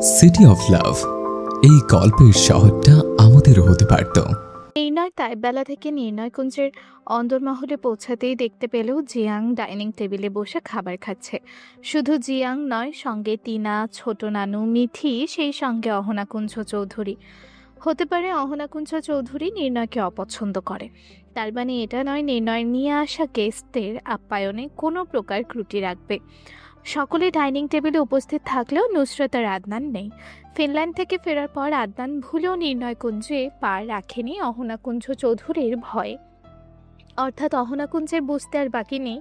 City of love, এই গল্পের শহরটা আমাদেরও হতে পারত। নির্ণয় তাই বেলা থেকে নির্ণয়কুঞ্জের অন্দরমহলে পৌঁছাতেই দেখতে পেল জিয়াং ডাইনিং টেবিলে বসে খাবার খাচ্ছে। শুধু জিয়াং নয়, সঙ্গে টিনা, ছোট নানু, মিঠি, সেই সঙ্গে অহনাকুঞ্জ চৌধুরী। হতে পারে অহনাকুঞ্জ চৌধুরী নির্ণয়কে অপছন্দ করে, তার মানে এটা নয় নির্ণয় নিয়ে আসা গেস্টদের আপ্যায়নে কোনো প্রকার ত্রুটি রাখবে। সকলে ডাইনিং টেবিলে উপস্থিত থাকলেও নুসরাত আর আদনান নেই। ফিনল্যান্ড থেকে ফেরার পর আদনান ভুলেও নির্ণয়কুঞ্জে পা রাখেনি অহনাকুঞ্জ চৌধুরীর ভয়ে। অর্থাৎ অহনাকুঞ্জের বুঝতে আর বাকি নেই,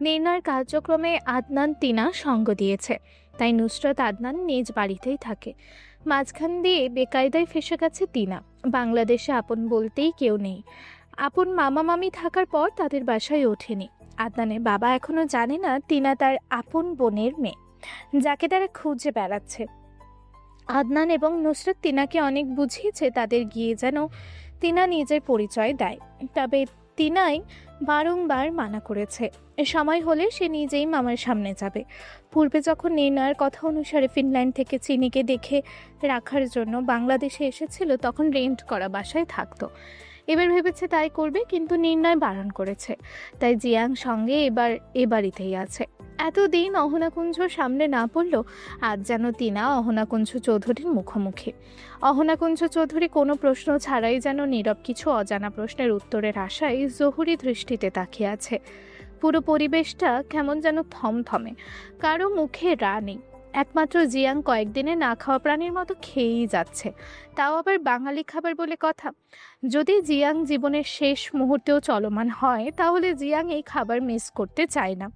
নির্ণয়ের কার্যক্রমে আদনান টিনা সঙ্গ দিয়েছে, তাই নুসরাত আদনান নিজ বাড়িতেই থাকে। মাঝখান দিয়ে বেকায়দায় ফেসে গেছে টিনা। বাংলাদেশে আপন বলতেই কেউ নেই। আপন মামা মামি থাকার পর তাদের বাসায় ওঠেনি। আদনানের বাবা এখনো জানে না টিনা তার আপন বোনের মেয়ে, যাকে তারা খুঁজে বেড়াচ্ছে। আদনান এবং নুসরাত টিনাকে অনেক বুঝিয়েছে তাদের গিয়ে যেন টিনা নিজের পরিচয় দেয়, তবে টিনাই বারংবার মানা করেছে সময় হলে সে নিজেই মামার সামনে যাবে। পূর্বে যখন নির্ণয়ের কথা অনুসারে ফিনল্যান্ড থেকে চিনিকে দেখে রাখার জন্য বাংলাদেশে এসেছিল, তখন রেন্ট করা বাসায় থাকতো। এবার ভেবেছে তাই করবে, কিন্তু নির্ণয় বারণ করেছে, তাই জিয়াং সঙ্গে এবার এ বাড়িতেই আছে। এতদিন অহনাকুঞ্জ সামনে না পড়ল, আজ যেন টিনা অহনাকুঞ্জ চৌধুরীর মুখোমুখি। অহনাকুঞ্জ চৌধুরী কোনো প্রশ্ন ছাড়াই যেন নীরব কিছু অজানা প্রশ্নের উত্তরের আশায় জহুরি দৃষ্টিতে তাকিয়ে আছে। পুরো পরিবেশটা কেমন যেন থমথমে, কারো মুখে রা নেই। একমাত্র জিয়াং কয়েকদিনে না খাওয়া প্রাণীর মতো খেয়েই যাচ্ছে, তাও আবার বাঙালি খাবার বলে কথা। যদি জিয়াং জীবনের শেষ মুহূর্তেও চলমান হয়, তাহলে জিয়াং এই খাবার মিস করতে চায় না।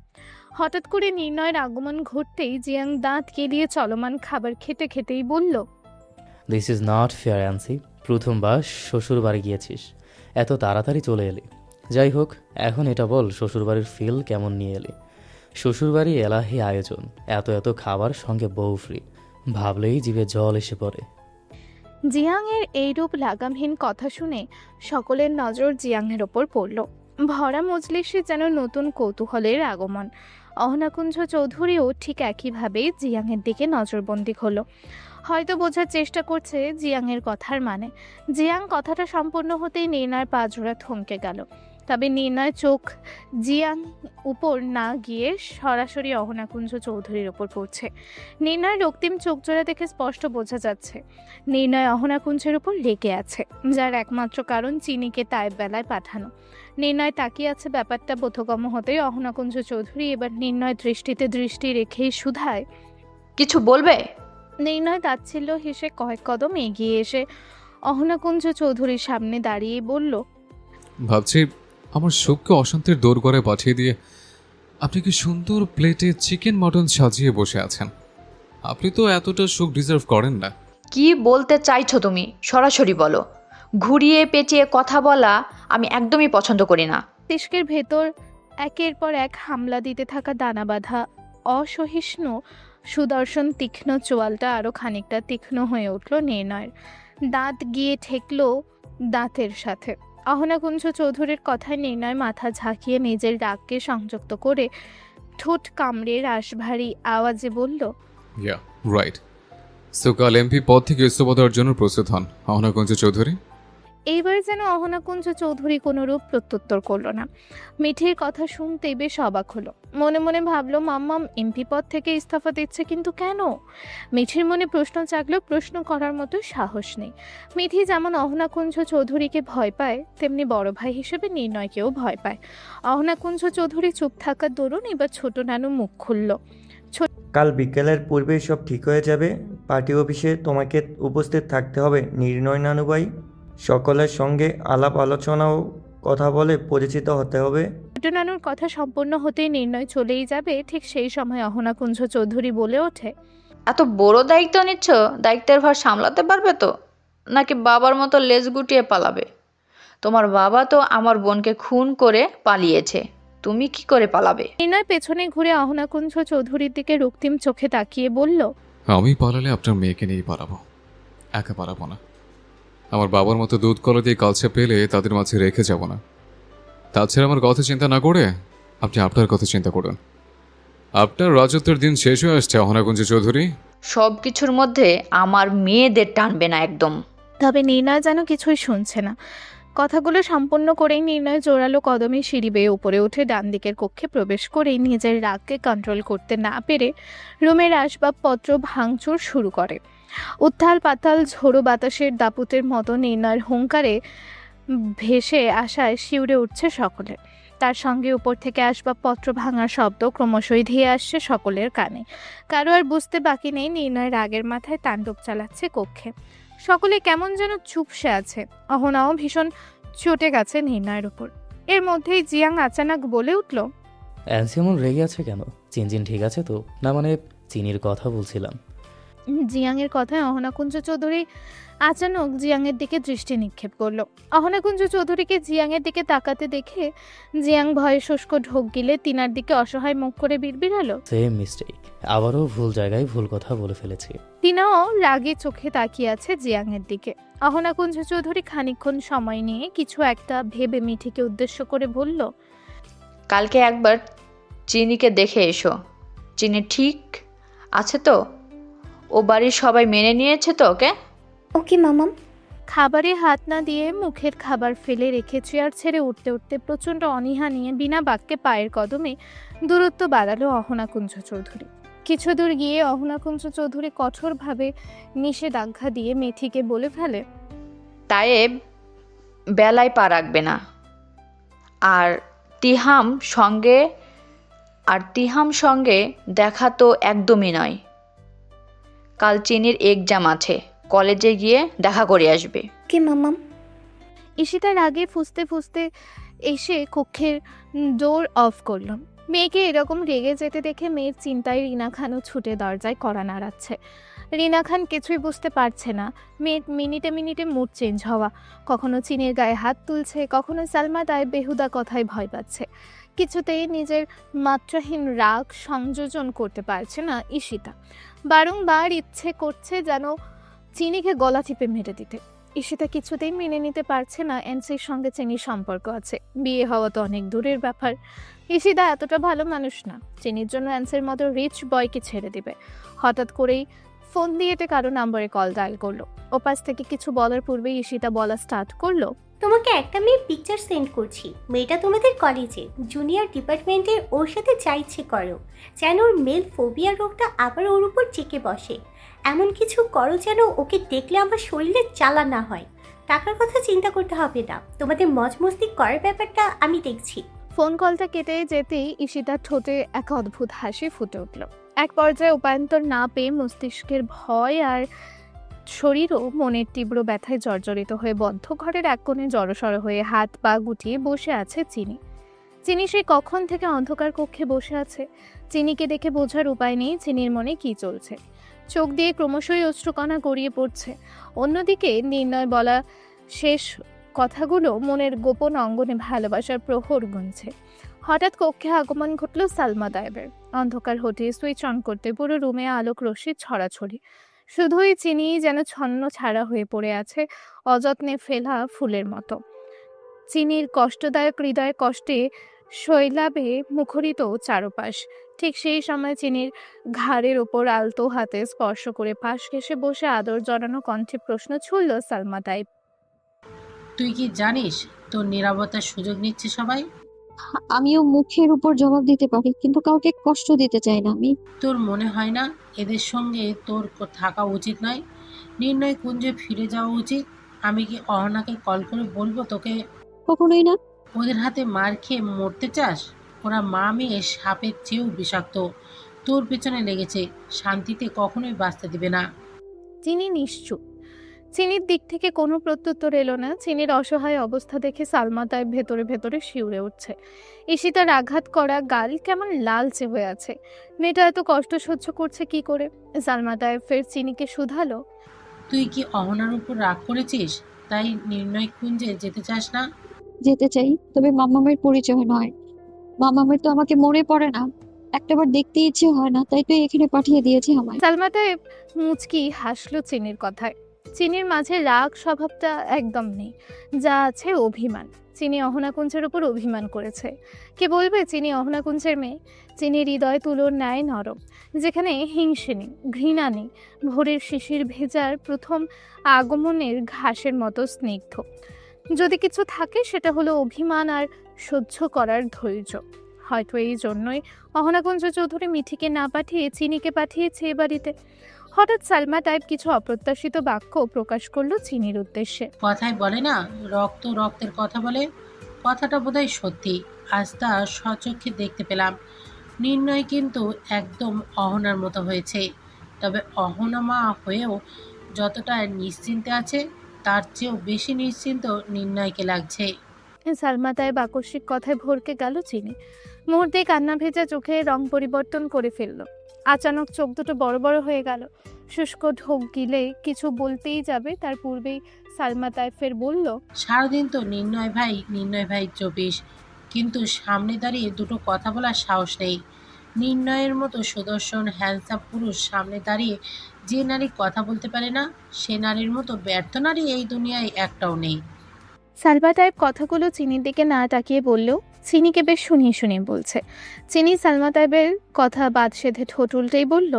হঠাৎ করে নির্ণয়ের আগমন ঘটতেই জিয়াং দাঁত কেলিয়ে চলমান খাবার খেতে খেতেই বলল, দিস ইজ নট ফেয়ার অ্যান্সি। প্রথমবার শ্বশুর বাড়ি গিয়েছিস, এত তাড়াতাড়ি চলে এলি। যাই হোক, এখন এটা বল, শ্বশুরবাড়ির ফিল কেমন নিয়ে এলি? শ্বশুরবাড়ি এলাহি আয়োজন, এত এত খাবার, সঙ্গে বউ ফ্রি, ভাবলেই জিভে জল এসে পড়ে। জিয়াংয়ের এইরূপ লাগামহীন কথা শুনে সকলের নজর জিয়াংয়ের ওপর পড়ল। ভরা মজলিসে যেন নতুন কৌতূহলের আগমন। অহনাকুঞ্জ চৌধুরীও ঠিক একইভাবে জিয়াংয়ের দিকে নজরবন্দি হলো। হয়তো বোঝার চেষ্টা করছে জিয়াংয়ের কথার মানে। জিয়াং কথাটা সম্পূর্ণ হতেই নির্ণয় পা জোড়া থমকে গেল, তবে নির্ণয় চোখ জিয়াং উপর না গিয়ে সরাসরি অহনাকুঞ্জ চৌধুরীর ওপর পড়ছে। নির্ণয় রক্তিম চোখ জোড়া দেখে স্পষ্ট বোঝা যাচ্ছে নির্ণয় অহনাকুঞ্জের উপর রেগে আছে, যার একমাত্র কারণ চিনিকে তাই বেলায় পাঠানো। নির্ণয় তাকিয়ে আছে, ব্যাপারটা বোধগম্য হতেই অহনাকুঞ্জ চৌধুরী এবার নির্ণয় দৃষ্টিতে দৃষ্টি রেখেই শুধায়, কিছু বলবে? নির্ণয় তাচ্ছিল্য হেসে কয়েক কদম এগিয়ে এসে অহনাকুঞ্জ চৌধুরীর সামনে দাঁড়িয়ে বলল, ভাবছি আমার সুখকে অশান্তির দোরগড়ায় পাঠিয়ে দিয়ে আপনি কি সুন্দর প্লেটে চিকেন মটন সাজিয়ে বসে আছেন। আপনি তো এতটা সুখ ডিজার্ভ করেন না। কি বলতে চাইছো তুমি? সরাসরি বলো। ঘুরিয়ে পেঁচিয়ে কথা বলা আমি একদমই পছন্দ করি না। মস্তিষ্কের ভেতর একের পর এক হামলা দিতে থাকা দানা বাঁধা অসহিষ্ণু সুদর্শন তীক্ষ্ণ চোয়ালটা আরও খানিকটা তীক্ষ্ণ হয়ে উঠল নির্ণয়ের। দাঁত গিয়ে ঠেকল দাঁতের সাথে। অহনাকুঞ্জ চৌধুরীর কথায় নির্ণয় মাথা ঝাঁকিয়ে নিজের রাগকে সংযুক্ত করে ঠোঁট কামড়ে রাশভারী আওয়াজে বলল, ইয়া রাইট। সো কাল এমপি পদ থেকে ইস্তফা দেওয়ার জন্য প্রস্তুত হন অহনাকুঞ্জ চৌধুরী। এইবার যেন অহনাকুঞ্জ চৌধুরী কোনোরূপ প্রত্যুত্তর করল না। মিঠির কথা শুনতেই বেশ অবাক হলো। মনে মনে ভাবলো মাম্মাম এমপি পদ থেকে ইস্তফা দিচ্ছে, কিন্তু কেন? মিঠির মনে প্রশ্ন জাগলেও প্রশ্ন করার মতো সাহস নেই। মিঠি যেমন অহনাকুঞ্জ চৌধুরীকে ভয় পায়, তেমনি বড় ভাই হিসেবে নির্ণয়কেও ভয় পায়। অহনাকুঞ্জ চৌধুরী চুপ থাকার দরুন এবার ছোট নানু মুখ খুলল। কাল বিকেলের পূর্বেই সব ঠিক হয়ে যাবে। পার্টি অফিসে তোমাকে উপস্থিত থাকতে হবে নির্ণয় নানুভাই। সকলের সঙ্গে আলাপ আলোচনাও কথা বলে পরিচিত হতে হবে। ছোট নানুর কথা সম্পূর্ণ হতেই নির্ণয় চলেই যাবে, ঠিক সেই সময় অহনাকুঞ্জ চৌধুরী বলে ওঠে, এত বড় দায়িত্ব নিচ্ছ, দায়িত্বের ভার সামলাতে পারবে তো? নাকি বাবার মতো লেজ গুটিয়ে পালাবে? তোমার বাবা তো আমার বোনকে খুন করে পালিয়েছে, তুমি কি করে পালাবে? নির্ণয় পেছনে ঘুরে অহনাকুঞ্জ চৌধুরীর দিকে রক্তিম চোখে তাকিয়ে বলল, আমি পালালে আপনার মেয়েকে নিয়েই পালাবো, একা পালাবো না। আমার বাবার মতো দুধ কলা দিয়ে কালচে পেলে তাদের মাঝে রেখে যাব না। তাছাড়া আমার কথা চিন্তা না করে আপনি আপনার কথা চিন্তা করুন। আপনার রাজত্বের দিন শেষ হয়ে আসছে অহনাকুঞ্জ চৌধুরী। সব কিছুর মধ্যে আমার মেয়েদের টানবে না একদম। তবে নির্ণয় যেন কিছুই শুনছে না। কথাগুলো সম্পূর্ণ করেই নির্ণয় জোরালো কদমে সিঁড়ি বেয়ে উপরে উঠে ডান দিকের কক্ষে প্রবেশ করেই নিজের রাগকে কন্ট্রোল করতে না পেরে রুমের আসবাবপত্র ভাঙচুর শুরু করে। উত্থাল পাতাল ঝোড়ো বাতাসের দাপুতের মতো নির্ণয়ের হুঙ্কারে ভেসে আসায় শিউরে উঠছে সকলে। তার সঙ্গে উপর থেকে আসবাবপত্র ভাঙার শব্দ ক্রমশই ধেয়ে আসছে সকলের কানে। কারো আর বুঝতে বাকি নেই নির্ণয় রাগের মাথায় তাণ্ডব চালাচ্ছে কক্ষে। সকলে কেমন যেন চুপসে আছে। অহনাও ভীষণ চটে গেছে নির্ণয়ের উপর। এর মধ্যেই জিয়াং আচানক বলে উঠল, অ্যান্সি এমন রেগে আছে কেন? চিনচিন ঠিক আছে তো? না মানে চিনির কথা বলছিলাম। জিয়াংয়ের কথায় অহনাকুঞ্জ চৌধুরী আচানক জিয়াংয়ের দিকে দৃষ্টি নিক্ষেপ করল। অহনাকুঞ্জ চৌধুরীকে জিয়াংয়ের দিকে তাকাতে দেখে জিয়াং ভয়ে শুষ্ক ঢোক গিলে তিনার দিকে অসহায় মুখ করে বিড়বিড়ালো। সেম মিস্টেক, আবারও ভুল জায়গায় ভুল কথা বলে ফেলেছি। তিনাও রাগে চোখে তাকিয়ে আছে জিয়াংয়ের দিকে। অহনাকুঞ্জ চৌধুরী খানিকক্ষণ সময় নিয়ে কিছু একটা ভেবে মিঠিকে উদ্দেশ্য করে বলল, কালকে একবার চিনিকে দেখে এসো। চিনি ঠিক আছে তো? ও বাড়ির সবাই মেনে নিয়েছে তো ওকে? ওকে মামাম। খাবারে হাত না দিয়ে মুখের খাবার ফেলে রেখে চেয়ার ছেড়ে উঠতে উঠতে প্রচণ্ড অনীহা নিয়ে বিনা বাক্যে পায়ের কদমে দূরত্ব বাড়ালো অহনাকুঞ্জ চৌধুরী। কিছু দূর গিয়ে অহনাকুঞ্জ চৌধুরী কঠোরভাবে নিষেধাজ্ঞা দিয়ে মেথিকে বলে ফেলে, তায়েব বেলায় পা রাখবে না। আর তিহাম সঙ্গে দেখা তো একদমই নয়। কাল চিনির এক্সাম আছে, কলেজে গিয়ে দেখা করে আসবে। ওকে মামাম। ঈশিতার আগে ফুসতে ফুসতে এসে কক্ষের ডোর অফ করল। মেয়েকে এরকম রেগে যেতে দেখে মেয়ের চিন্তায় রিনা খানও ছুটে দরজায় কড়া নাড়াচ্ছে। রিনা খান কিছুই বুঝতে পারছে না মেয়ের মিনিটে মিনিটে মুড চেঞ্জ হওয়া। কখনো চিনির গায়ে হাত তুলছে, কখনো সালমা তাই বেহুদা কথায় ভয় পাচ্ছে। কিছুতেই নিজের মাত্রাহীন রাগ সংযোজন করতে পারছে না ঈশিতা। বারংবার ইচ্ছে করছে যেন চিনিকে গলা টিপে মেরে দিতে। ঈশিতা কিছুতেই মেনে নিতে পারছে না এনসির সঙ্গে চিনির সম্পর্ক আছে। বিয়ে হওয়া তো অনেক দূরের ব্যাপার। ঈশিতা এতটা ভালো মানুষ না চিনির জন্য এনসির মতো রিচ বয়কে ছেড়ে দিবে। হঠাৎ করেই ফোন দিয়েতে কারো নাম্বারে কল ডায়াল করলো। ওপাশ থেকে কিছু বলার পূর্বেই ঈশিতা বলা স্টার্ট করলো, তোমাকে একটা মেয়ের পিকচার সেন্ড করছি। মেয়েটা তোমাদের কলেজে জুনিয়র ডিপার্টমেন্টের। ওর সাথে যা ইচ্ছে করো, যেন ওর মেল ফোবিয়া রোগটা আবার ওর উপর চেকে বসে। এমন কিছু করো যেন ওকে দেখলে আমার শরীরে জ্বালা না হয়। টাকার কথা চিন্তা করতে হবে না, তোমাদের মজমস্তি করার ব্যাপারটা আমি দেখছি। ফোন কলটা কেটে যেতেই ঈশিতার ঠোঁটে এক অদ্ভুত হাসি ফুটে উঠল। এক পর্যায়ে উপায়ন্তর না পেয়ে মস্তিষ্কের ভয় আর শরীরও মনের তীব্র ব্যথায় জর্জরিত হয়ে বদ্ধ ঘরের এক কোণে জড়সড় হয়ে হাত পা গুটিয়ে বসে আছে চিনি। চিনি সে কখন থেকে অন্ধকার কক্ষে বসে আছে। চিনিকে দেখে বোঝার উপায় নেই চিনির মনে কি চলছে। চোখ দিয়ে ক্রমশই অশ্রুকণা গড়িয়ে পড়ছে। অন্যদিকে নির্ণয় বলা শেষ কথাগুলো মনের গোপন অঙ্গনে ভালোবাসার প্রহর গুনছে। হঠাৎ কক্ষে আগমন ঘটল সালমা তায়েবের। অন্ধকার হতে সুইচ অন করতে পুরো রুমে আলোক রশ্মির ছড়াছড়ি। শুধুই চিনি যেন ছন্ন ছাড়া হয়ে পড়ে আছে অযত্নে ফেলা ফুলের মতো। চিনির কষ্টদায়ক হৃদয় কষ্টে শৈলাবে মুখরিত চারপাশ। ঠিক সেই সময় চিনির ঘাড়ের ওপর আলতো হাতে স্পর্শ করে পাশ ঘেঁষে বসে আদর জড়ানো কণ্ঠে প্রশ্ন ছুড়ল সালমা তাইব, তুই কি জানিস তোর নিরাপত্তার সুযোগ নিচ্ছে সবাই? আমিও মুখের উপর জবাব দিতে পারি, কিন্তু কাউকে কষ্ট দিতে চাই না আমি। তোর মনে হয় না এদের সঙ্গে তোর থাকা উচিত নয়? নির্ণয় কুঞ্জে ফিরে যাওয়া উচিত। আমি কি অহনাকে কল করে বলবো তোকে? কখনোই না। ওদের হাতে মার খেয়ে মরতে চাস? ওরা মা মেয়ে সাপের চেয়েও বিষাক্ত। তোর পেছনে লেগেছে, শান্তিতে কখনোই বাঁচতে দিবে না। চিনি নিশ্চুপ। চিনির দিক থেকে কোনো প্রত্যুত্তর এলো না। চিনির অসহায় অবস্থা দেখে সালমা তাইব ভেতরে ভেতরে শিউরে উঠছে। ঈশিতার আঘাত করা গাল কেমন লালচে হয়ে আছে। মেয়েটা এত কষ্ট সহ্য করছে কি করে? সালমা তাইব ফের চিনিকে শুধালো, তুই কি অহনার উপর রাগ করেছিস তাই নির্ণয় কুঞ্জে যেতে চাস না? যেতে চাই, তবে মামামের পরিচয় নয়। মামামের তো আমাকে মনে পড়ে না, একটাবার দেখতে ইচ্ছে হয় না, তাই তো এখানে পাঠিয়ে দিয়েছে আমায়। সালমা তাইব মুচকি হাসলো চিনির কথায়। চিনির মাঝে রাগ স্বভাবটা একদম নেই, যা আছে অভিমান। চিনি অহনাকুঞ্জের উপর অভিমান করেছে। কে বলবে চিনি অহনাকুঞ্জের মেয়ে? চিনির হৃদয় তুলোর ন্যায় নরম, যেখানে হিংসে নেই, ঘৃণা নেই, ভোরের শিশির ভেজার প্রথম আগমনের ঘাসের মতো স্নিগ্ধ। যদি কিছু থাকে সেটা হলো অভিমান আর সহ্য করার ধৈর্য। হয়তো এই জন্যই অহনাকুঞ্জ চৌধুরী মিঠিকে না পাঠিয়ে চিনিকে পাঠিয়েছে এ বাড়িতে। হঠাৎ সালমা টাইপ কিছু অপ্রত্যাশিত বাক্য প্রকাশ করলো চিনির উদ্দেশ্যে। কথায় বলে না, রক্ত রক্তের কথা বলে। কথাটা বোধহয় সত্যি। আজ তা স্বচক্ষে দেখতে পেলাম। নির্ণয় কিন্তু একদম অহনার মতো হয়েছে। তবে অহনা মা হয়েও যতটা নিশ্চিন্তে আছে, তার চেয়েও বেশি নিশ্চিন্ত নির্ণয়কে লাগছে। সালমা টাইপ আকস্মিক কথায় ভরকে গেল চিনি। মুহূর্তে কান্না ভেজা চোখে রং পরিবর্তন করে ফেলল। আচানক চোখ দুটো বড় বড় হয়ে গেল। শুষ্ক ঢোক গিলে কিছু বলতেই যাবে, তার পূর্বেই সালমা তাইফের বলল, সারাদিন তো নির্ণয় ভাই চব্বিশ, কিন্তু সামনে দাঁড়িয়ে দুটো কথা বলার সাহস নেই। নির্ণয়ের মতো সুদর্শন হ্যান্ডসাম পুরুষ সামনে দাঁড়িয়ে যে নারী কথা বলতে পারে না, সে নারীর মতো ব্যর্থ নারী এই দুনিয়ায় একটাও নেই। সালমা টাইপ কথাগুলো চিনির দিকে না তাকিয়ে বললেও চিনিকে বেশ শুনিয়ে শুনিয়ে বলছে। চিনি সালমা টাইপের কথা বাদ সেধে ঠোঁট উল্টেই বলল,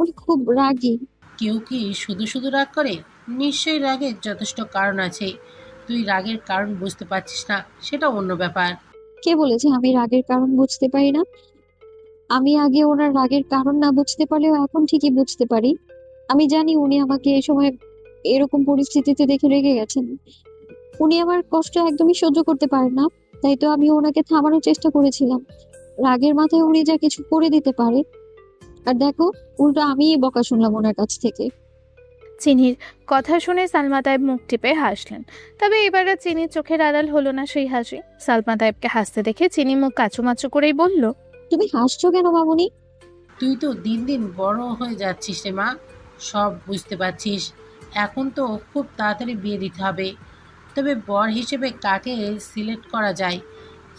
উনি খুব রাগী। কেউ কি শুধু শুধু রাগ করে? নিশ্চয়ই রাগের যথেষ্ট কারণ আছে। তুই রাগের কারণ বুঝতে পারছিস না, সেটা অন্য ব্যাপার। কে বলেছে আমি রাগের কারণ বুঝতে পারি না? আমি আগে ওনার রাগের কারণ না বুঝতে পারলেও এখন ঠিকই বুঝতে পারি। আমি জানি উনি আমাকে এই সময় এরকম পরিস্থিতিতে দেখে রেগে গেছেন। উনি আমার কষ্ট একদমই সহ্য করতে পারেন না, তাই তো আমি ওনাকে থামানোর চেষ্টা করেছিলাম। রাগের মাথায় উনি যা কিছু করে দিতে পারে, আর দেখো উল্টো আমিই বকা শুনলাম ওনার কাছ থেকে। চিনির কথা শুনে সালমা তাইব মুখ টিপে হাসলেন। তবে এবার আর চিনির চোখের আড়াল হলো না সেই হাসি। সালমা তাইবকে হাসতে দেখে চিনি মুখ কাচুমাচু করেই বলল, তুমি হাসছো কেন মামুনি? তুই তো দিন দিন বড় হয়ে যাচ্ছিস রে মা, সব বুঝতে পারছিস। এখন তো খুব তাড়াতাড়ি বিয়ে দিতে হবে। তবে বর হিসেবে কাকে সিলেক্ট করা যায়?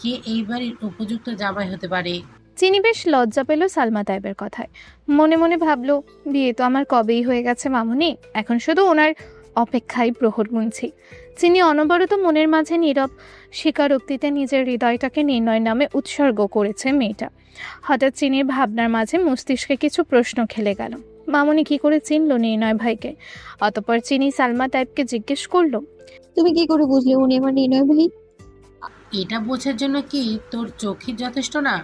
কে এই বাড়ির উপযুক্ত জামাই হতে পারে? চিনি বেশ লজ্জা পেল সালমা তাইবের কথায়। মনে মনে ভাবলো, বিয়ে তো আমার কবেই হয়ে গেছে মামুনি, এখন শুধু ওনার অপেক্ষায় প্রহর গুনছি। চিনি অনবরত মনের মাঝে নীরব স্বীকারোক্তিতে নিজের হৃদয়টাকে নির্ণয় নামে উৎসর্গ করেছে মেয়েটা। হঠাৎ চিনির ভাবনার মাঝে মস্তিষ্কে কিছু প্রশ্ন খেলে গেল। মামুনি কি করে চিনল নির্ণয় ভাইকে? অতঃপর চিনি সালমা তাইবকে জিজ্ঞেস করলো, তুমি কি করে বুঝলে উনি আমার নির্ণয় ভাই? এটা বোঝার জন্য কি তোর চোখই যথেষ্ট না?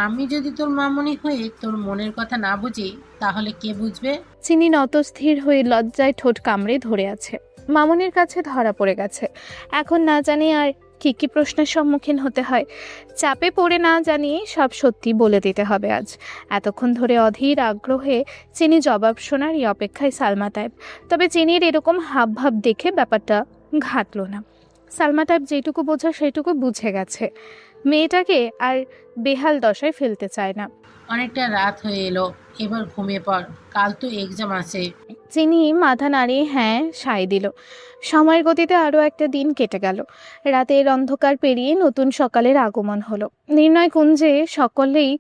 আমি যদি তোর মামনি হয়ে তোর মনের কথা না বুঝি, তাহলে কে বুঝবে? চিনি নতস্থির হয়ে লজ্জায় ঠোঁট কামড়ে ধরে আছে। মামুনির কাছে ধরা পড়ে গেছে। এখন না জানি আর কি কি প্রশ্নের সম্মুখীন হতে হয়। চাপে পড়ে না জানিয়ে সব সত্যি বলে দিতে হবে আজ। এতক্ষণ ধরে অধীর আগ্রহে চিনি জবাব শোনারই অপেক্ষায় সালমা তাইব। তবে চিনির এরকম হাবভাব দেখে ব্যাপারটা ঘাটল না। সালমা তাইব যেটুকু বোঝা সেটুকু বুঝে গেছে। মেয়েটাকে আর বেহাল দশায় ফেলতে চায় না। অনেকটা রাত হয়ে এলো, এবার ঘুমিয়ে পড়, কাল তো এক্সাম আছে। চিনি মাথা নাড়িয়ে হ্যাঁ সায় দিল। সময়ের গতিতে আরও একটা দিন কেটে গেল। রাতের অন্ধকার পেরিয়ে নতুন সকালের আগমন হলো। নির্ণয় কুঞ্জে সকলেই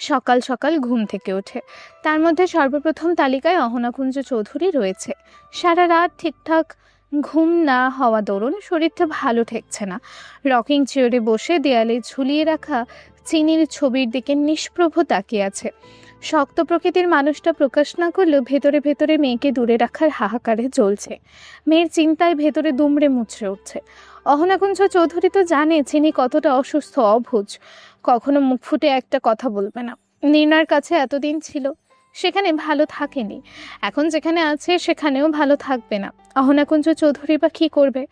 সকাল সকাল ঘুম থেকে ওঠে। তার মধ্যে সর্বপ্রথম তালিকায় অহনাকুঞ্জ চৌধুরী রয়েছে। সারা রাত ঠিকঠাক ঘুম না হওয়া দরুন শরীরটা ভালো ঠেকছে না। রকিং চেয়ারে বসে দেয়ালে ঝুলিয়ে রাখা চিনির ছবির দিকে নিষ্প্রভ তাকিয়ে আছে। শক্ত প্রকৃতির মানুষটা প্রকাশ না করলেও ভেতরে ভেতরে মেয়েকে দূরে রাখার হাহাকারে জ্বলছে। মেয়ের চিন্তায় ভেতরে দুমড়ে মুচড়ে উঠছে। অহনাকুঞ্জ চৌধুরী তো জানে চিনি কতটা অসুস্থ, অবুঝ, কখনো মুখ ফুটে একটা কথা বলবে না। নির্ণয়ের কাছে এতদিন ছিল, সেখানে ভালো থাকেনি। এখন যেখানে আছে সেখানেও ভালো থাকবে না। অহনাকুঞ্জ চৌধুরী বা কী করবে?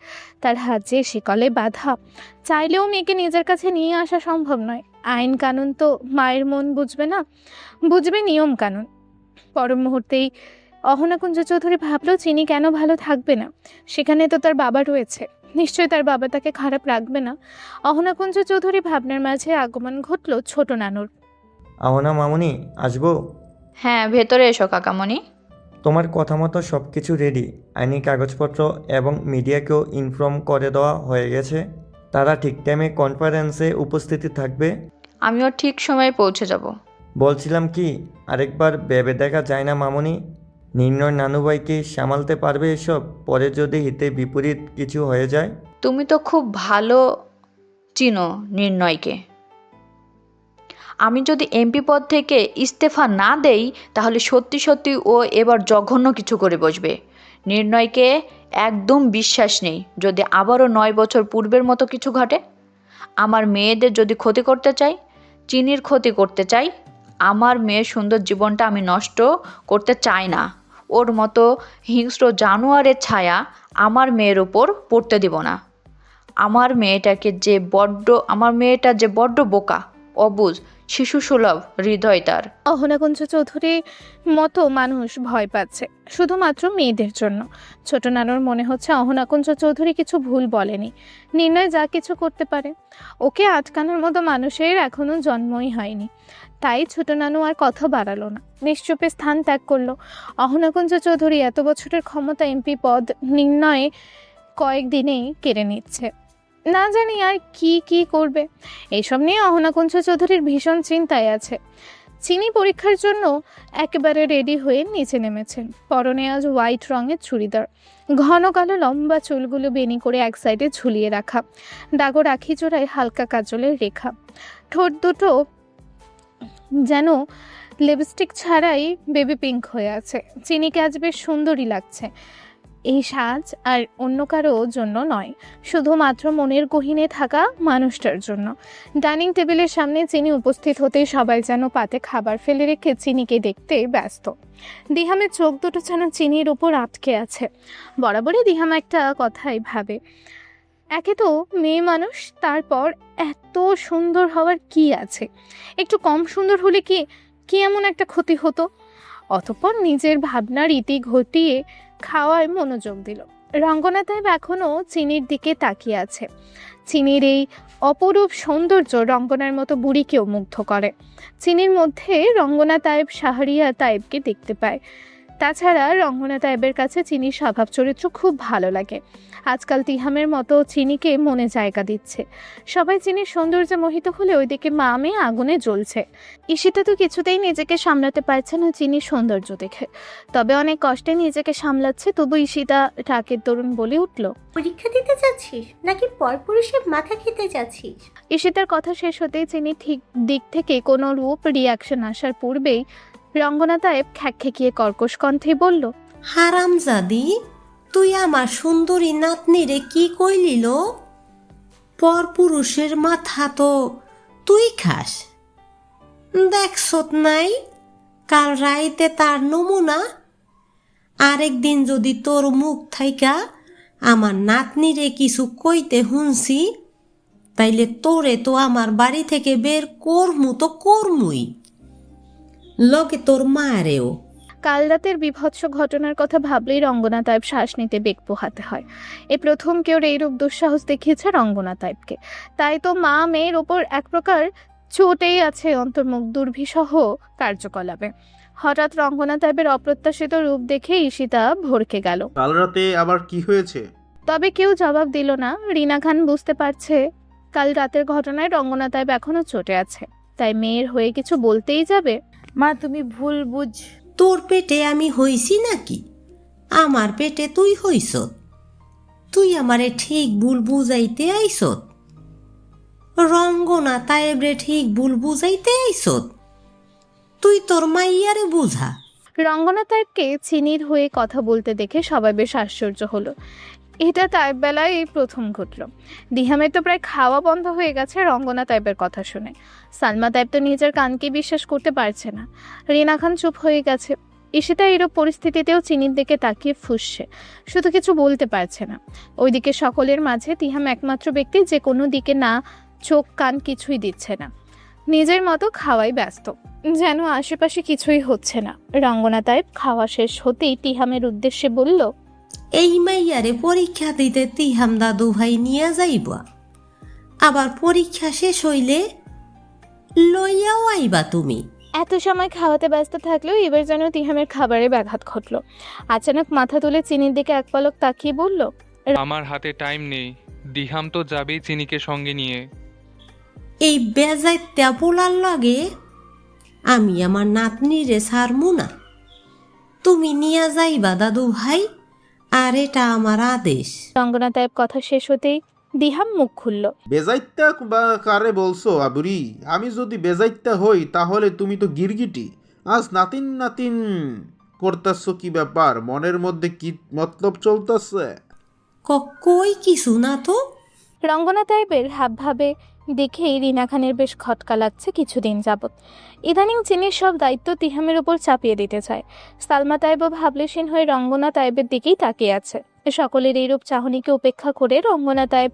তার হাত যে শিকলে বাঁধা। চাইলেও মেয়েকে নিজের কাছে নিয়ে আসা সম্ভব নয়। আইন কানুন তো মায়ের মন বুঝবে না, বুঝবে নিয়ম কানুন। পর মুহূর্তেই অহনাকুঞ্জ চৌধুরী ভাবলো চিনি কেন ভালো থাকবে না? সেখানে তো তার বাবা রয়েছে, নিশ্চয়ই তার বাবা তাকে খারাপ রাখবে না। অহনাকুঞ্জ চৌধুরী ভাবনার মাঝে আগমন ঘটলো ছোট নানুর। আহনা মামুনি, আসবো? হ্যাঁ, ভেতরে এসো কাকামণি। তোমার কথা মতো সব কিছু রেডি। আইনি কাগজপত্র এবং মিডিয়াকেও ইনফর্ম করে দেওয়া হয়ে গেছে। তারা ঠিক টাইমে কনফারেন্সে উপস্থিতি থাকবে। আমিও ঠিক সময়ে পৌঁছে যাব। বলছিলাম কি, আরেকবার ভেবে দেখা যায় না মামুনি? নির্ণয় নানুভাই কি সামালতে পারবে এসব? পরে যদি হিতে বিপরীত কিছু হয়ে যায়? তুমি তো খুব ভালো চিনো নির্ণয়কে। আমি যদি এমপি পদ থেকে ইস্তফা না দেই তাহলে সত্যি সত্যি ও এবার জঘন্য কিছু করে বসবে। নির্ণয়কে একদম বিশ্বাস নেই, যদি আবারও 9 বছর পূর্বের মতো কিছু ঘটে। আমার মেয়েদের যদি ক্ষতি করতে চাই, চিনির ক্ষতি করতে চাই, আমার মেয়ের সুন্দর জীবনটা আমি নষ্ট করতে চাই না। ওর মতো হিংস্র জানোয়ারের ছায়া আমার মেয়ের ওপর পড়তে দিব না। আমার মেয়েটা যে বড্ড বোকা, অবুঝ, শিশুসুলভ হৃদয় তার। অহনাকুঞ্জ চৌধুরীর মতো মানুষ ভয় পাচ্ছে শুধুমাত্র মেয়েদের জন্য। ছোট নানুর মনে হচ্ছে অহনাকুঞ্জ চৌধুরী কিছু ভুল বলেনি। নির্ণয় যা কিছু করতে পারে, ওকে আটকানোর মতো মানুষের এখনো জন্মই হয়নি। তাই ছোট নানু আর কথা বাড়ালো না, নিশ্চুপে স্থান ত্যাগ করলো। অহনাকুঞ্জ চৌধুরী এত বছরের ক্ষমতা এমপি পদ নির্ণয়ে কয়েকদিনেই কেড়ে নিচ্ছে। না জানি আর কি করবে। এইসব নিয়ে অহনাকুঞ্জ চৌধুরীর ভীষণ চিন্তায় আছে। চিনি পরীক্ষার জন্য একেবারে রেডি হয়ে নিচে নেমেছেন। পরনে আজ হোয়াইট রঙের চুড়িদার, ঘন কালো লম্বা চুলগুলো বেনি করে এক সাইডে ঝুলিয়ে রাখা, ডাগর আখি জোড়ায় হালকা কাজলের রেখা, ঠোঁট দুটো যেন লিপস্টিক ছাড়াই বেবি পিঙ্ক হয়ে আছে। চিনিকে আজ বেশ সুন্দরী লাগছে। এই সাজ আর অন্য কারো জন্য নয়, শুধুমাত্র মনের গহীনে থাকা মানুষটার জন্য। ডাইনিং টেবিলের সামনে চিনি উপস্থিত হতেই সবাই যেন পাতে খাবার ফেলে রেখে চিনিকে দেখতে ব্যস্ত। দিহামের চোখ দুটো যেন চিনির উপর আটকে আছে। বরাবরই দিহাম একটা কথাই ভাবে, একে তো মেয়ে মানুষ, তারপর এত সুন্দর হওয়ার কি আছে? একটু কম সুন্দর হলে কি এমন একটা ক্ষতি হতো? অতঃপর নিজের ভাবনার ইতি ঘটিয়ে খাওয়ায় মনোযোগ দিল। রঙ্গনা তাইব এখনও চিনির দিকে তাকিয়ে আছে। চিনির এই অপরূপ সৌন্দর্য রঙ্গনার মতো বুড়িকেও মুগ্ধ করে। চিনির মধ্যে রঙ্গনা তাইব শাহরিয়া তাইবকে দেখতে পায়। তাছাড়া রঙ্গনা তাইবের কাছে চিনির স্বভাব চরিত্র খুব ভালো লাগে। আজকাল তিহামের মতো চিনিকে মনে জায়গা দিচ্ছে। সবাই চিনির সৌন্দর্যে মোহিত হলে ওইদিকে মা মেয়ে আগুনে জ্বলছে। ঈশিতা তো কিছুতেই নিজেকে সামলাতে পারছে না চিনির সৌন্দর্য দেখে। তবে অনেক কষ্টে নিজেকে সামলাচ্ছে, তবু ঈশিতা রাগের দরুন বলে উঠল, পরীক্ষা দিতে যাচ্ছিস নাকি পরপুরুষের মাথা খেতে যাচ্ছিস? ঈশিতার কথা শেষ হতেই চিনি ঠিক দিক থেকে কোনো রূপ রিয়াকশন আসার পূর্বেই রঙ্গনা তাইব খ্যাকখ্যাকিয়ে কর্কশ কণ্ঠে বলল, হারামজাদি, তুই আমার সুন্দরী নাতনিরে কি কইলিল? পরপুরুষের মাথা তো তুই খাস, দেখছত নাই কাল রাইতে তার নমুনা? আরেকদিন যদি তোর মুখ থাইকা আমার নাতনিরে কিছু কইতে শুনছি, তাইলে তোরে তো আমার বাড়ি থেকে বের করমু তো করমুই, লগে তোর মারেও। কাল রাতের বিভৎস ঘটনার কথা ভাবলেই রঙ্গনা তাইব শ্বাস নিতে বেগ পোহাতে হয়। এই প্রথম কেউ এইরূপ দুঃসাহস দেখিয়েছে রঙ্গনা তাইবকে। তাই তো মা মেয়ের ওপর এক প্রকার চোটেই আছে অন্তর্মুখ দুর্বিষহ কার্যকলাপে। হঠাৎ রঙ্গনা তাইবের অপ্রত্যাশিত রূপ দেখে ঈশিতা ভড়কে গেল। কাল রাতে আবার কি হয়েছে? তবে কেউ জবাব দিল না। রিনা খান বুঝতে পারছে কাল রাতের ঘটনায় রঙ্গনা তাইব এখনো চটে আছে, তাই মেয়ের হয়ে কিছু বলতেই যাবে। মা, তুমি ভুল বুঝ। তোর পেটে আমি হইছি নাকি? আমার পেটে তুই হইস? তুই আমারে ঠিক ভুল বুঝাইতে আইসত? রঙ্গনা তাইবরে ঠিক ভুল বুঝাইতে আইসত? তুই তোর মাইয়ারে বুঝা। রঙ্গনা তাইবকে চিনির হয়ে কথা বলতে দেখে সবাই বেশ আশ্চর্য হলো। এটা তাইব বেলায় এই প্রথম ঘটল। দিহামের তো প্রায় খাওয়া বন্ধ হয়ে গেছে রঙ্গনা তাইবের কথা শুনে। সালমা তাইব তো নিজের কানকে বিশ্বাস করতে পারছে না। রিনা খান চুপ হয়ে গেছে। ঈশিতা এরূপ পরিস্থিতিতেও চিনির দিকে তাকিয়ে ফুঁসছে, শুধু কিছু বলতে পারছে না। ওইদিকে সকলের মাঝে তিহাম একমাত্র ব্যক্তি যে কোনো দিকে না চোখ কান কিছুই দিচ্ছে না, নিজের মতো খাওয়াই ব্যস্ত, যেন আশেপাশে কিছুই হচ্ছে না। রঙ্গনা তাইব খাওয়া শেষ হতেই তিহামের উদ্দেশ্যে বলল, এই মাইয়ারে পরীক্ষা দিতে তিহাম দাদু ভাই নিয়ে যাইবা, আবার পরীক্ষা শেষ হইলে লইয়াও আইবা তুমি। এত সময় খাওয়াতে ব্যস্ত থাকলেও এবার যেন তিহামের খাবারে ব্যাঘাত ঘটল। আচানক মাথা তুলে চিনির দিকে এক পলক তাকিয়ে বলল, আমার হাতে টাইম নেই, দিহাম তো যাবেই চিনিকে সঙ্গে নিয়ে। এই বেজায় তেপোলার লাগে আমি আমার নাতনিরে ছাড়মু না। তুমি নিয়া যাইবা দাদু ভাই, আর এটা আমার আদেশ। রঙ্গনা তাইব কথা শেষ হতেই দিহাম মুখ খুলল। বেজাইত্যা বা কারে বলছো আবুরি? আমি যদি বেজাইত্যা হই তাহলে তুমি তো গিরগিটি। আজ নাতিন নাতিন করতেছ, কি ব্যাপার? মনের মধ্যে কি মতলব চলতেছে? কই কিছু না তো। রঙ্গনা তাইবের হাবভাবে দেখেই রিনা খানের বেশ খটকা লাগছে কিছুদিন যাবৎ। ইদানিং চিনির সব দায়িত্ব তিহামের উপর চাপিয়ে দিতে চায়। সালমা তাইবও ভাবলেশীন হয়ে রঙ্গনা তাইবের দিকেই তাকিয়ে আছে। সকলের এইরূপ চাহনিকে উপেক্ষা করে রঙ্গনা তাইব